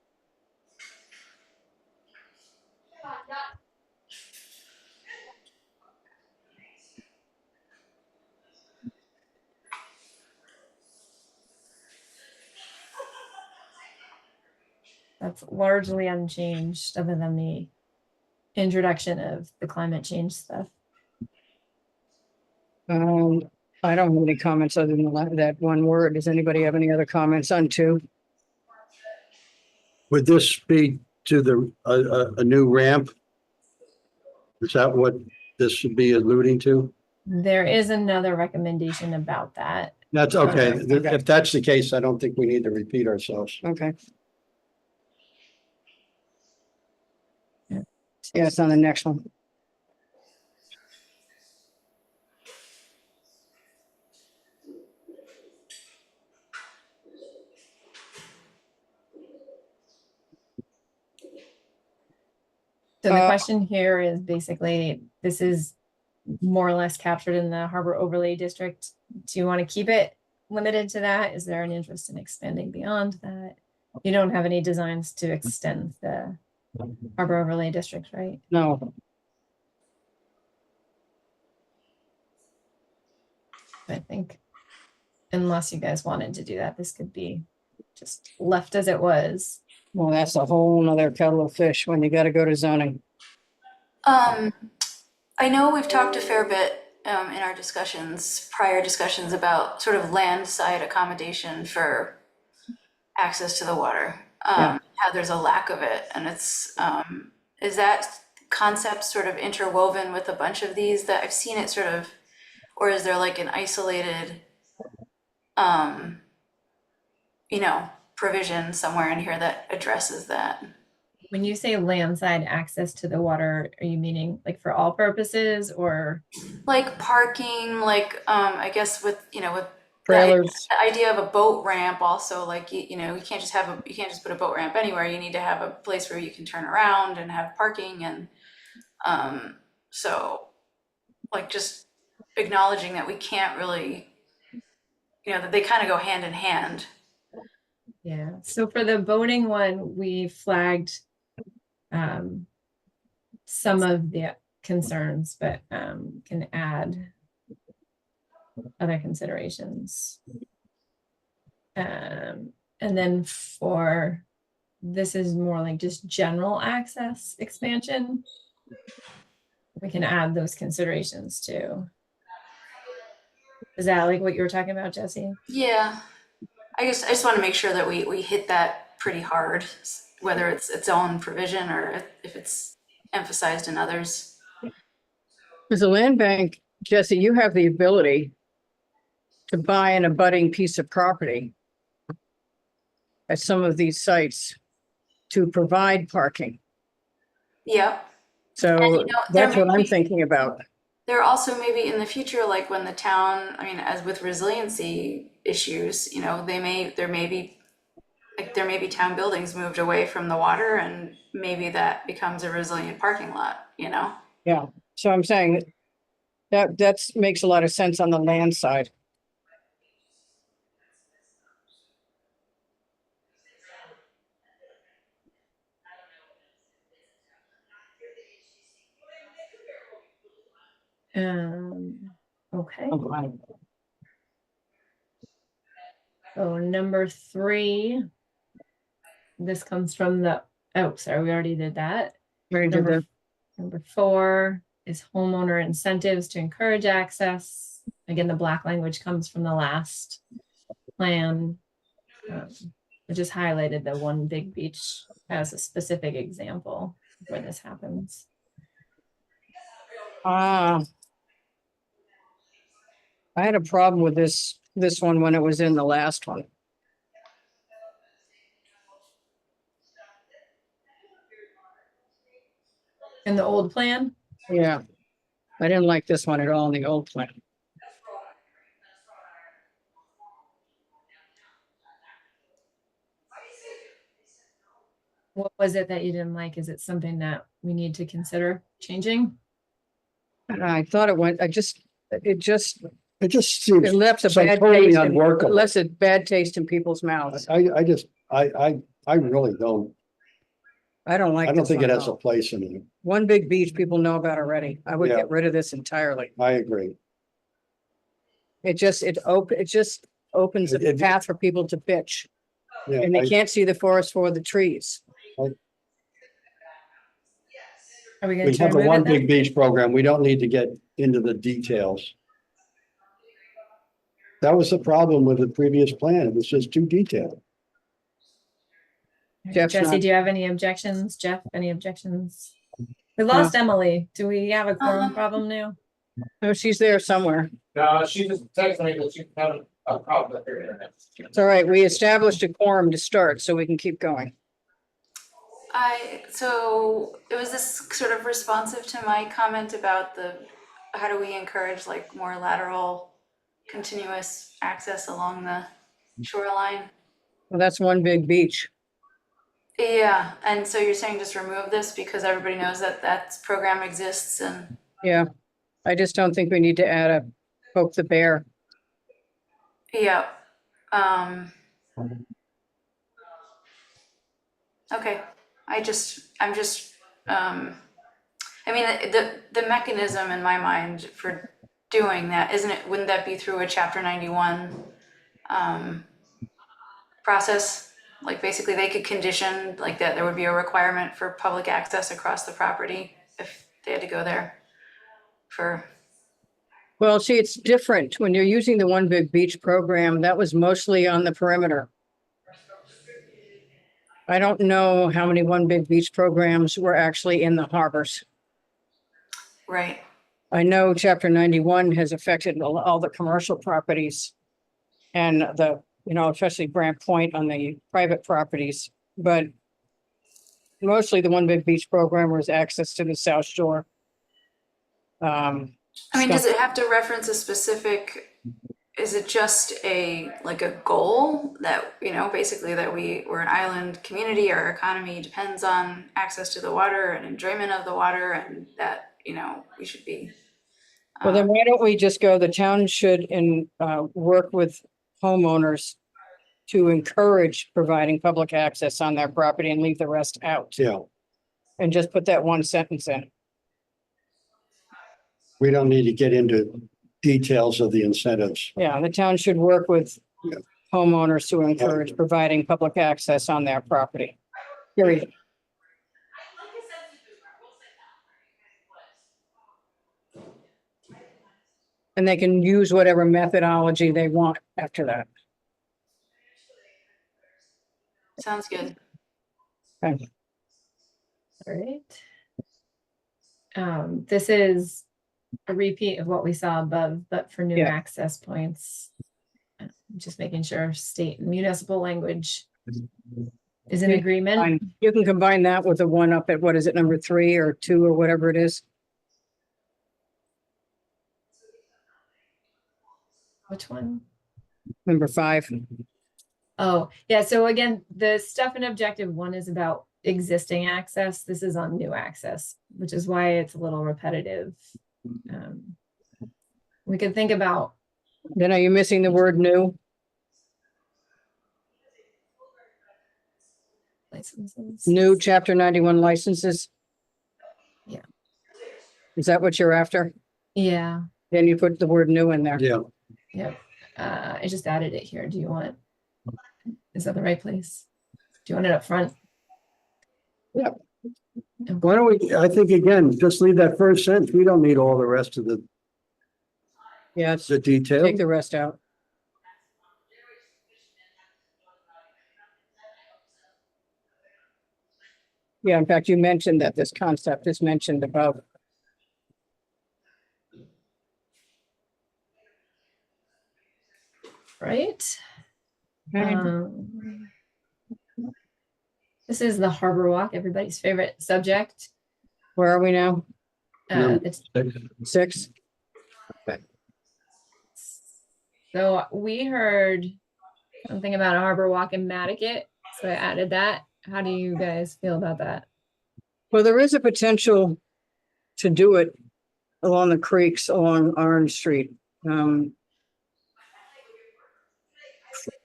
That's largely unchanged, other than the introduction of the climate change stuff. I don't have any comments other than that one word. Does anybody have any other comments on 2? Would this be to the, a new ramp? Is that what this should be alluding to? There is another recommendation about that. That's okay. Okay. If that's the case, I don't think we need to repeat ourselves. Okay. Yeah, it's on the next one. So the Uh, question here is basically, this is more or less captured in the Harbor Overlay District. Do you want to keep it limited to that? Is there an interest in expanding beyond that? You don't have any designs to extend the Harbor Overlay District, right? No. I think unless you guys wanted to do that, this could be just left as it was. Well, that's a whole nother kettle of fish when you gotta go to zoning. I know we've talked a fair bit in our prior discussions about sort of land side accommodation for access to the water. Yeah. How there's a lack of it, and it's is that concept sort of interwoven with a bunch of these that I've seen it sort of, or is there like an isolated, provision somewhere in here that addresses that? When you say landside access to the water, are you meaning like for all purposes or? Like parking, like I guess with with Trailers, the idea of a boat ramp also, like you can't just put a boat ramp anywhere. You need to have a place where you can turn around and have parking, and so like just acknowledging that we can't really, that they kind of go hand in hand. Yeah, so for the boating one, we flagged some of the concerns, but can add other considerations. And then for this is more like just general access expansion. We can add those considerations too. Is that like what you were talking about, Jesse? Yeah, I guess I just want to make sure that we hit that pretty hard, whether it's its own provision or if it's emphasized in others. as a land bank, Jesse, you have the ability to buy an abutting piece of property at some of these sites to provide parking. Yep. So And, there that's what may I'm be- thinking about. There also maybe in the future, like when the town, as with resiliency issues, there may be town buildings moved away from the water, and maybe that becomes a resilient parking lot, Yeah, so I'm saying that makes a lot of sense on the land side. Okay. So number 3, this comes from sorry, we already did that. Ready to do Number 4 is homeowner incentives to encourage access. Again, the black language comes from the last plan. I just highlighted the One Big Beach as a specific example where this happens. I had a problem with this one when it was in the last one. In the old plan? Yeah. I didn't like this one at all in the old plan. What was it that you didn't like? Is it something that we need to consider changing? And I thought it just It just seems left a so bad totally taste, unworkable. left a bad taste in people's mouths. I really don't, I don't like I don't this think one it at has a all. place in it. One Big Beach, people know about already. I would Yeah. get rid of this entirely. I agree. It just opens a It- path for people to pitch, Yeah, and they can't see the forest for the trees. Are we gonna we try have to a move One it then? Big Beach program. We don't need to get into the details. That was the problem with the previous plan. It was just too detailed. Jeff's Jesse, not- do you have any objections? Jeff, any objections? We lost Emily. Do we have a quorum problem now? No, she's there somewhere. No, she just texted me that she had a problem with her internet. It's all right. We established a quorum to start, so we can keep going. So it was this sort of responsive to my comment about how do we encourage like more lateral continuous access along the shoreline? Well, that's One Big Beach. Yeah, and so you're saying just remove this because everybody knows that program exists, and Yeah. I just don't think we need to add a poke the bear. yeah. Okay, I'm just the mechanism in my mind for doing that? Isn't it, wouldn't that be through a chapter 91 process? Like basically they could condition like that there would be a requirement for public access across the property if they had to go there for, Well, see, it's different. When you're using the One Big Beach program, that was mostly on the perimeter. I don't know how many One Big Beach programs were actually in the harbors. right? I know chapter 91 has affected all the commercial properties and the, especially Brant Point on the private properties, but mostly the One Big Beach program was access to the South Shore. I mean, does it have to reference a specific, is it just like a goal that, basically that we're an island community, our economy depends on access to the water and enjoyment of the water, and that, we should be. Well, then why don't we just go, the town should work with homeowners to encourage providing public access on their property and leave the rest out. Yeah, And just put that one sentence in. we don't need to get into details of the incentives. Yeah, the town should work with Yeah. homeowners to encourage providing public access on their property. Period. And they can use whatever methodology they want after that. Sounds good. Okay. All right. This is a repeat of what we saw above, but for new Yeah. access points. Just making sure state and municipal language is in Okay, agreement. Fine. You can combine that with the one up at, what is it, number 3 or 2 or whatever it is. Which one? Number 5. Oh, yeah. So again, the stuff in objective 1 is about existing access. This is on new access, which is why it's a little repetitive. We could think about, Then are you missing the word new? licenses. New chapter 91 licenses? Yeah. Is that what you're after? Yeah. Then you put the word new in there. Yeah, Yep. I just added it here. Do you want, is that the right place? Do you want it up front? Yep. why don't we, I think again, just leave that first sentence. We don't need all the rest of the Yeah, detail. take the rest out. Yeah, in fact, you mentioned that this concept is mentioned above. Right. Okay. This is the Harbor Walk, everybody's favorite subject. Where are we now? It's 6? So we heard something about a harbor walk in Matticat, so I added that. How do you guys feel about that? Well, there is a potential to do it along the creeks along Orange Street.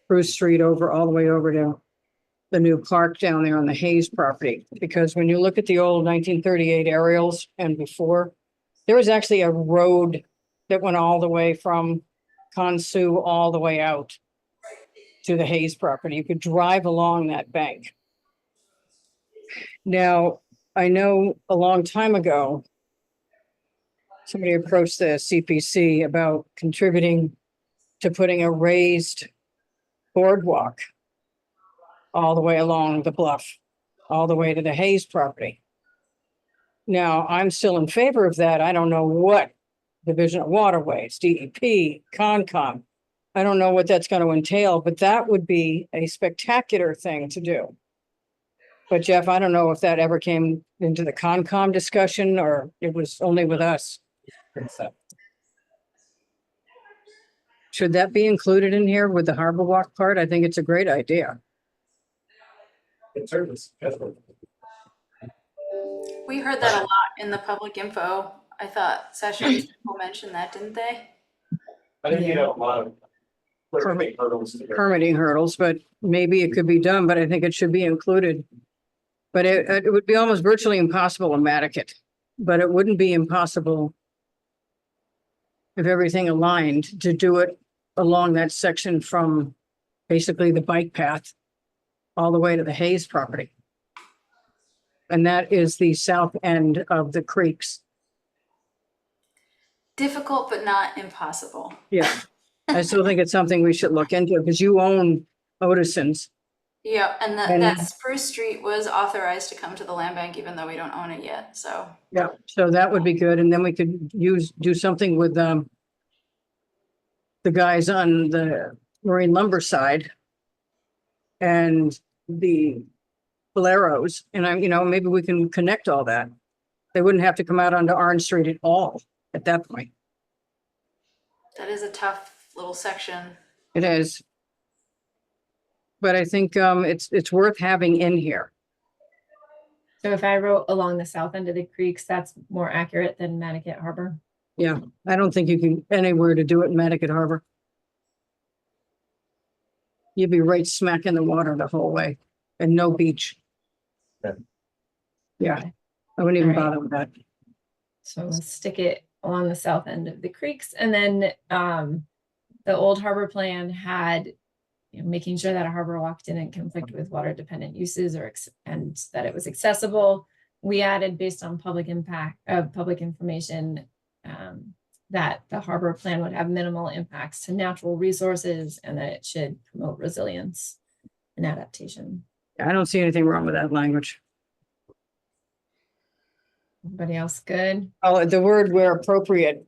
Bruce Street over, all the way over to the new park down there on the Hayes property. Because when you look at the old 1938 aerials and before, there was actually a road that went all the way from Consu all the way out to the Hayes property. You could drive along that bank. Now, I know a long time ago, somebody approached the CPC about contributing to putting a raised boardwalk all the way along the bluff, all the way to the Hayes property. Now, I'm still in favor of that. I don't know what Division of Waterways, DEP, Concom. I don't know what that's going to entail, but that would be a spectacular thing to do. But Jeff, I don't know if that ever came into the Concom discussion or it was only with us. Should that be included in here with the Harbor Walk part? I think it's a great idea. We heard that a lot in the public info. I thought Sessions mentioned that, didn't they? I think you have a lot of Permit- hurdles to go. Permitting hurdles, but maybe it could be done, but I think it should be included. But it would be almost virtually impossible in Matticat, but it wouldn't be impossible if everything aligned, to do it along that section from basically the bike path all the way to the Hayes property. And that is the south end of the creeks. Difficult, but not impossible. Yeah. I still think it's something we should look into because you own Otison's. Yeah, and that, And- that Spruce Street was authorized to come to the land bank, even though we don't own it yet, so. Yeah, so that would be good. And then we could do something with, the guys on the marine lumber side and the Boleros. And maybe we can connect all that. They wouldn't have to come out onto Orange Street at all at that point. That is a tough little section. It is. But I think, it's worth having in here. So if I wrote along the south end of the creeks, that's more accurate than Mattocket Harbor. Yeah, I don't think you can anywhere to do it in Mattocket Harbor. You'd be right smack in the water the whole way and no beach. Yeah, I wouldn't even Alright. bother with that. So we'll stick it along the south end of the creeks. And then the old harbor plan had making sure that a harbor walk didn't conflict with water dependent uses and that it was accessible. We added based on public impact of public information that the harbor plan would have minimal impacts to natural resources and that it should promote resilience and adaptation. I don't see anything wrong with that language. Everybody else good? Oh, the word where appropriate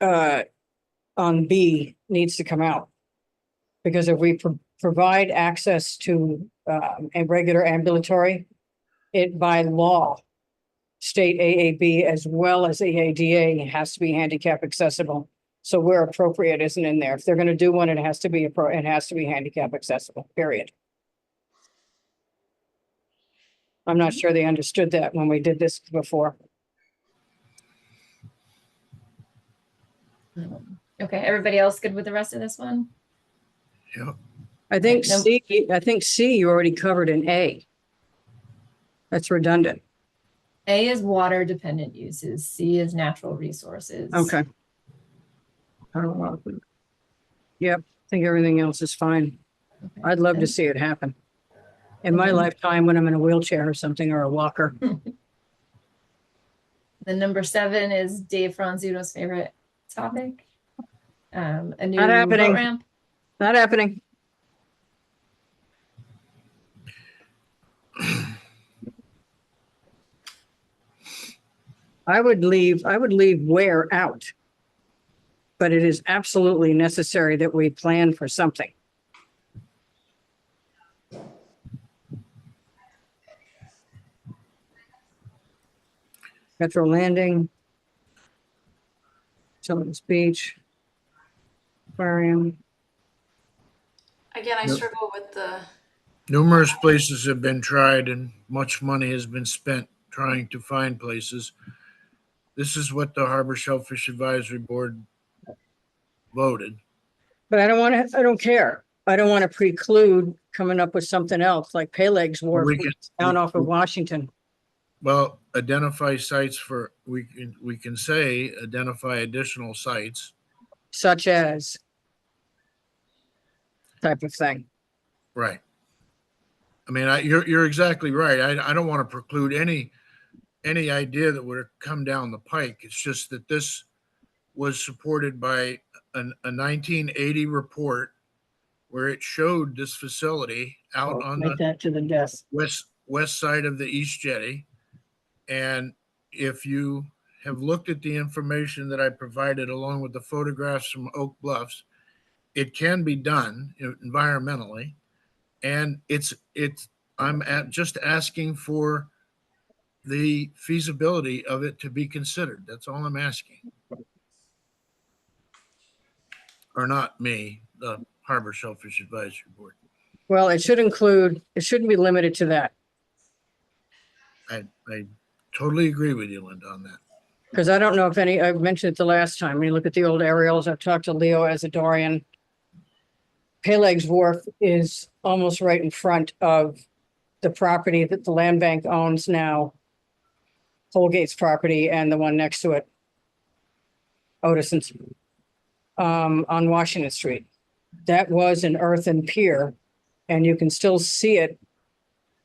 on B needs to come out. Because if we provide access to a regular ambulatory, it by law, state AAB as well as AADA has to be handicap accessible. So where appropriate isn't in there. If they're going to do one, it has to be handicap accessible, period. I'm not sure they understood that when we did this before. Okay, everybody else good with the rest of this one? Yep. I think No. C you already covered in A. That's redundant. A is water dependent uses, C is natural resources. Okay. I don't know. Yep, I think everything else is fine. Okay. I'd love to And- see it happen. In my Mhm. lifetime, when I'm in a wheelchair or something, or a walker. The number 7 is Dave Franzuto's favorite topic. A new Not happening. boat ramp. Not happening. I would leave where out. But it is absolutely necessary that we plan for something. Petro Landing. Children's Beach. Aquarium. Again, I Yep. struggle with the, Numerous places have been tried and much money has been spent trying to find places. This is what the Harbor Shellfish Advisory Board voted. But I don't care. I don't want to preclude coming up with something else like Peleg's Wharf We can- down off of Washington. Well, identify sites we can say, identify additional sites. Such as type of thing. Right. I mean, you're exactly right. I don't want to preclude any idea that would have come down the pike. It's just that this was supported by a 1980 report where it showed this facility out on Make the that to the desk. west side of the East Jetty. And if you have looked at the information that I provided along with the photographs from Oak Bluffs, it can be done environmentally. And just asking for the feasibility of it to be considered. That's all I'm asking. Or not me, the Harbor Shellfish Advisory Board. Well, it shouldn't be limited to that. I totally agree with you, Linda, on that. Because I don't know if I mentioned it the last time. When you look at the old aerials, I've talked to Leo Azadorian. Peleg's Wharf is almost right in front of the property that the land bank owns now. Holgate's property and the one next to it. Otison's. on Washington Street. That was an earthen pier, and you can still see it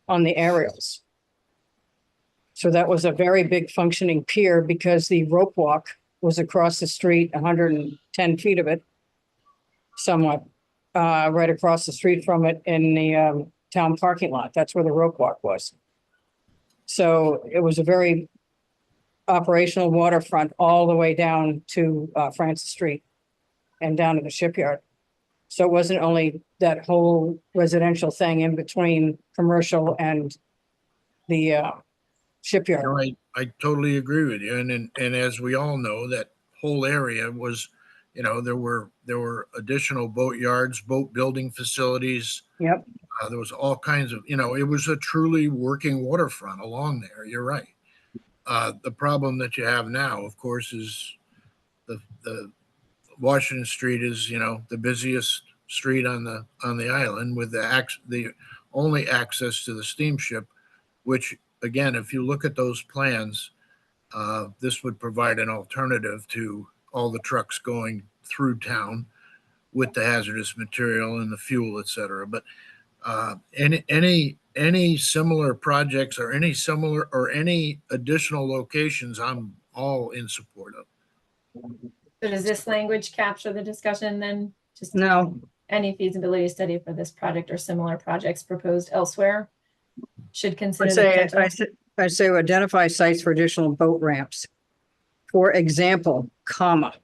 on the aerials. So that was a very big functioning pier because the rope walk was across the street, 110 feet of it, somewhat, right across the street from it in the town parking lot. That's where the rope walk was. So it was a very operational waterfront all the way down to Francis Street and down to the shipyard. So it wasn't only that whole residential thing in between commercial and the shipyard. No, I totally agree with you. And as we all know, that whole area was, there were additional boat yards, boat building facilities. Yep. There was all kinds of, it was a truly working waterfront along there. You're right. The problem that you have now, of course, is the Washington Street is, the busiest street on the island with the only access to the steamship, which again, if you look at those plans, this would provide an alternative to all the trucks going through town with the hazardous material and the fuel, et cetera. But any similar projects or any additional locations, I'm all in support of. So does this language capture the discussion then? Just No, any feasibility study for this project or similar projects proposed elsewhere should consider the potential. I say identify sites for additional boat ramps. For example, comma,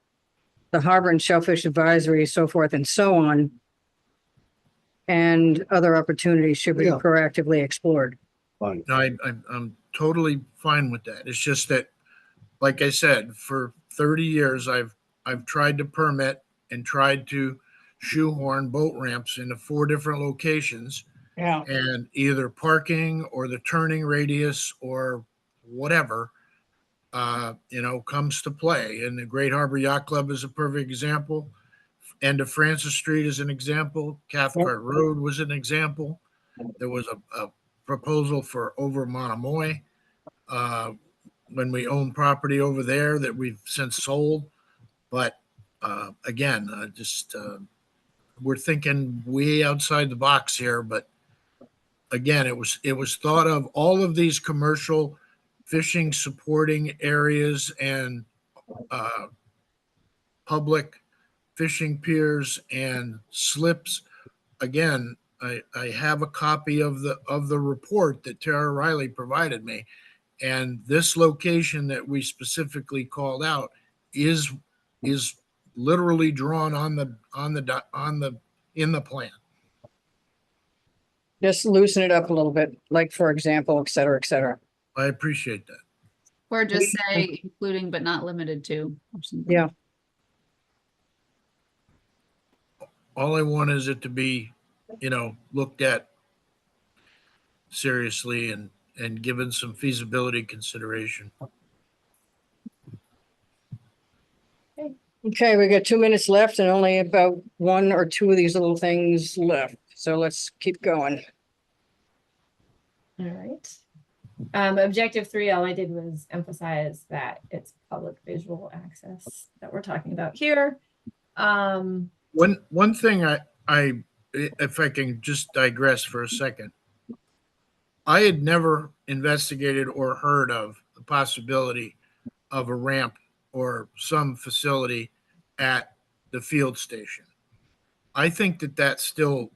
the Harbor and Shellfish Advisory, so forth and so on. And other opportunities should be Yeah. proactively explored. Fine. No, I'm totally fine with that. It's just that, like I said, for 30 years, I've tried to permit and tried to shoehorn boat ramps into 4 different locations, Yeah. and either parking or the turning radius or whatever, comes to play. And the Great Harbor Yacht Club is a perfect example. End of Francis Street is an example. Cathcart Road was an example. There was a proposal for over Monomoy when we owned property over there that we've since sold. But again, we're thinking way outside the box here. But again, it was thought of all of these commercial fishing supporting areas and public fishing piers and slips. Again, I have a copy of the report that Tara Riley provided me, and this location that we specifically called out is literally drawn in the plan. Just loosen it up a little bit, like for example, et cetera, et cetera. I appreciate that. Or just say including but not limited to. Or something. Yeah. All I want is it to be, looked at seriously and given some feasibility consideration. Okay, we got 2 minutes left and only about 1 or 2 of these little things left. So let's keep going. All right. Objective 3, all I did was emphasize that it's public visual access that we're talking about here. One thing I if I can just digress for a second, I had never investigated or heard of the possibility of a ramp or some facility at the field station. I think that still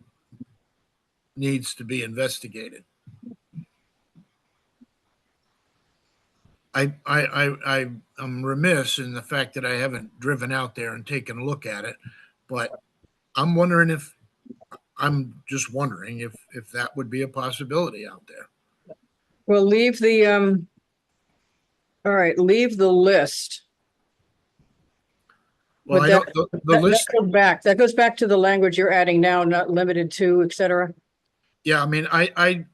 needs to be investigated. I'm remiss in the fact that I haven't driven out there and taken a look at it, but I'm just wondering if that would be a possibility out there. Well, leave the leave the list. Well, But I don't, the list, That goes back to the language you're adding now, not limited to, et cetera. yeah, I mean, I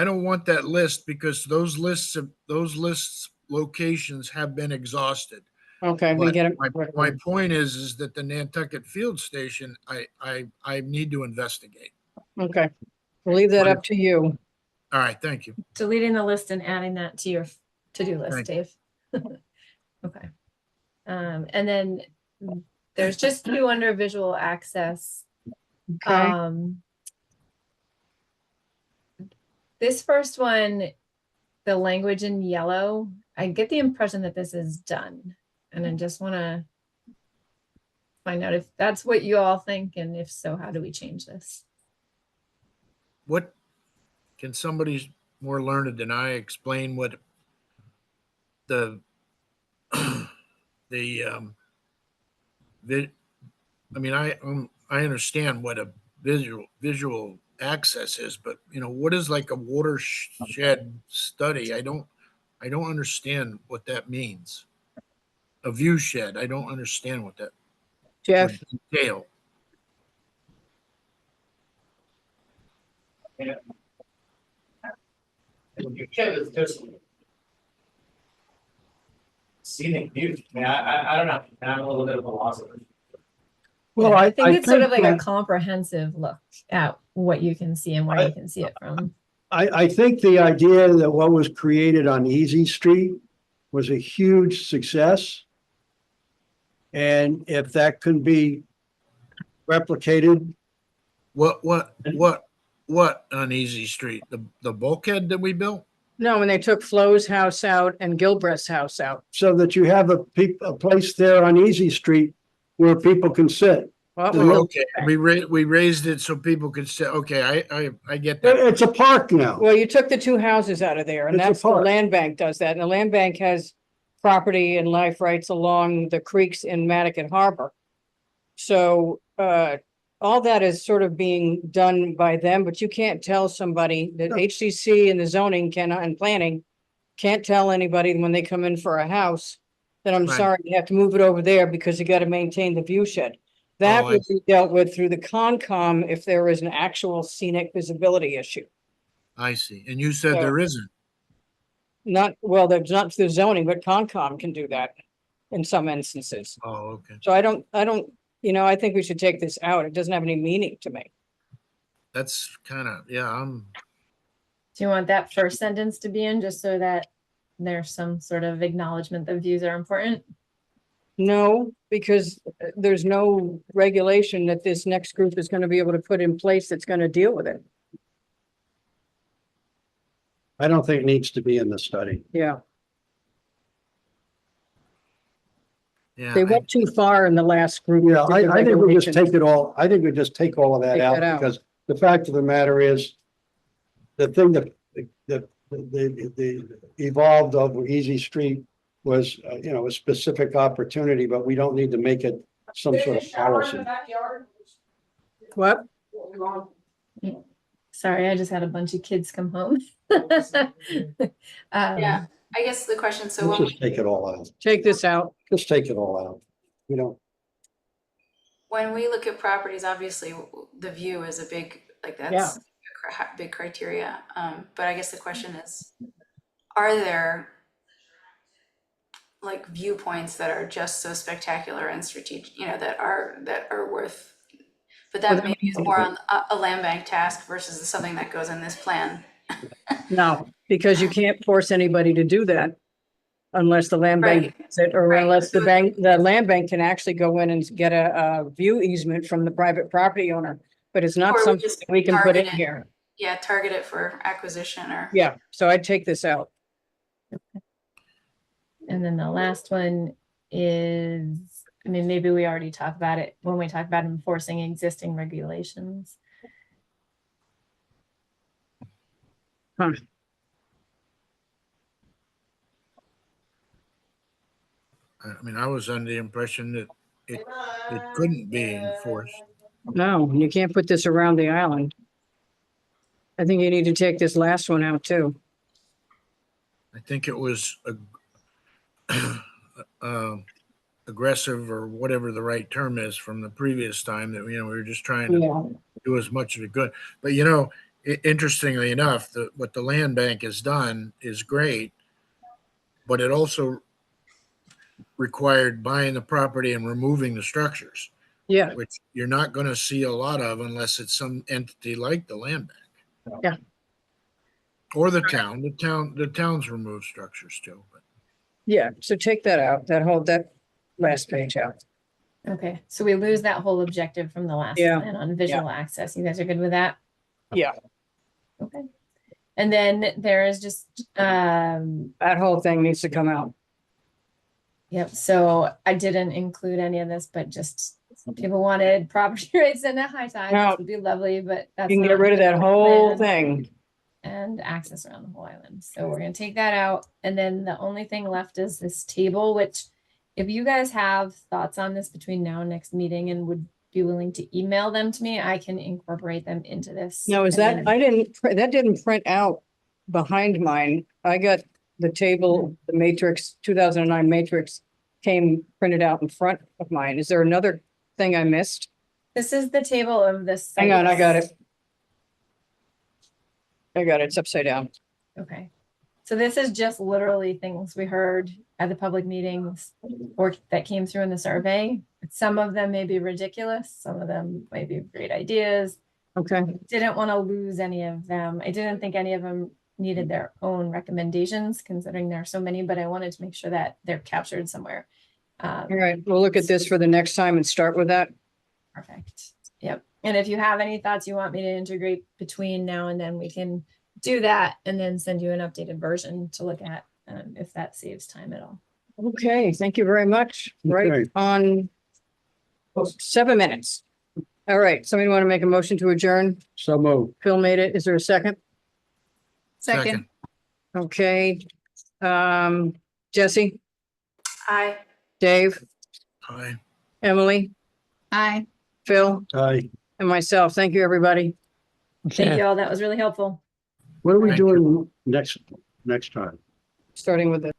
don't want that list because those locations have been exhausted. Okay, we But get it. my point is that the Nantucket Field Station, I need to investigate. Okay, we'll leave that up to you. All right, thank you. Deleting the list and adding that to your to-do list, Thank Dave. Okay. And then There's just two under visual access. Okay, This first one, the language in yellow, I get the impression that this is done. And I just want to find out if that's what you all think, and if so, how do we change this? What, can somebody more learned than I explain what the, the, I mean, I understand what a visual access is, but what is like a watershed study? I don't understand what that means. A view shed, I don't understand what that Jeff, would entail. You can, it's just scenic view. I mean, I don't know. I'm a little bit of a loss of it. Well, I think it's sort of like a that- comprehensive look at what you can see and where you can see it from. I think the idea that what was created on Easy Street was a huge success. And if that can be replicated, What on Easy Street? The bulkhead that we built? no, when they took Flo's house out and Gilbreth's house out. so that you have a place there on Easy Street where people can sit. Well, Oh, okay, we raised it so people could say, okay, I get that. It's a park now. well, you took the two houses out of there, and It's a that's the park. land bank does that, and the land bank has property and life rights along the creeks in Mattocket Harbor. So, all that is sort of being done by them, but you can't tell somebody that No. HCC and the zoning cannot, and planning can't tell anybody when they come in for a house that I'm Right. sorry, you have to move it over there because you gotta maintain the view shed. That Oh, I would be dealt with through the Concom if there is an actual scenic visibility issue. I see. And you said So- there isn't. Not, well, there's not the zoning, but Concom can do that in some instances. Oh, okay. So I don't, I think we should take this out. It doesn't have any meaning to me. That's kind of, yeah, Do you want that first sentence to be in just so that there's some sort of acknowledgement that views are important? No, because there's no regulation that this next group is gonna be able to put in place that's gonna deal with it. I don't think it needs to be in the study. Yeah, yeah. they went too far in the last group. Yeah, that did the I think we just regulations. take it all, I think we just take all of that Take out that out. because the fact of the matter is the thing that evolved over Easy Street was, a specific opportunity, but we don't need to make it some sort of policy. What? Sorry, I just had a bunch of kids come home. Yeah, I guess the question, so Let's when just take it all out. Take this out. Just take it all out. when we look at properties, obviously the view is a big, like that's a big criteria. But I guess the question is, are there like viewpoints that are just so spectacular and strategic, that are worth, but that maybe is more on a land bank task versus something that goes in this plan. No, because you can't force anybody to do that unless the land bank, Right, does it, or right. unless the So- bank, the land bank can actually go in and get a view easement from the private property owner. But it's not Or we something just we can put in target it. here. Yeah, target it for acquisition or. Yeah, so I'd take this out. And then the last one is, maybe we already talked about it when we talked about enforcing existing regulations. Huh. I mean, I was under the impression that it couldn't be enforced. No, you can't put this around the island. I think you need to take this last one out too. I think it was aggressive or whatever the right term is from the previous time that, we were just trying to Yeah, do as much of the good. But, interestingly enough, what the land bank has done is great, but it also required buying the property and removing the structures, yeah, which you're not going to see a lot of unless it's some entity like the land bank. Yeah. Or the town. The towns remove structures too. But yeah. So take that out, that last page out. Okay, so we lose that whole objective from the last Yeah, plan on visual access. You guys are good with that? Yeah, Okay. And then there is just, that whole thing needs to come out. yep, so I didn't include any of this, but just people wanted property rights in a high tide, No. which would be lovely, but that's You can get not rid of that whole plan. thing. And access around the whole island. So we're gonna take that out. And then the only thing left is this table, which if you guys have thoughts on this between now and next meeting and would be willing to email them to me, I can incorporate them into this. Now, is And that, then- that didn't print out behind mine. I got the table, the matrix, 2009 matrix came printed out in front of mine. Is there another thing I missed? This is the table of this. Hang on, I got it. I got it. It's upside down. Okay. So this is just literally things we heard at the public meetings or that came through in the survey. Some of them may be ridiculous. Some of them might be great ideas. Okay, Didn't want to lose any of them. I didn't think any of them needed their own recommendations, considering there are so many, but I wanted to make sure that they're captured somewhere. all right. We'll look at this for the next time and start with that. Perfect. Yep. And if you have any thoughts you want me to integrate between now and then, we can do that and then send you an updated version to look at, if that saves time at all. Okay, thank you very much. Right Okay. on 7 minutes. All right, somebody want to make a motion to adjourn? So moved. Phil made it. Is there a second? Second. Okay. Jesse, Aye. Dave, Aye. Emily, Aye. Phil, Aye. and myself. Thank you, everybody. Thank you all. That was really helpful. What are we Thank you. doing next time? Starting with the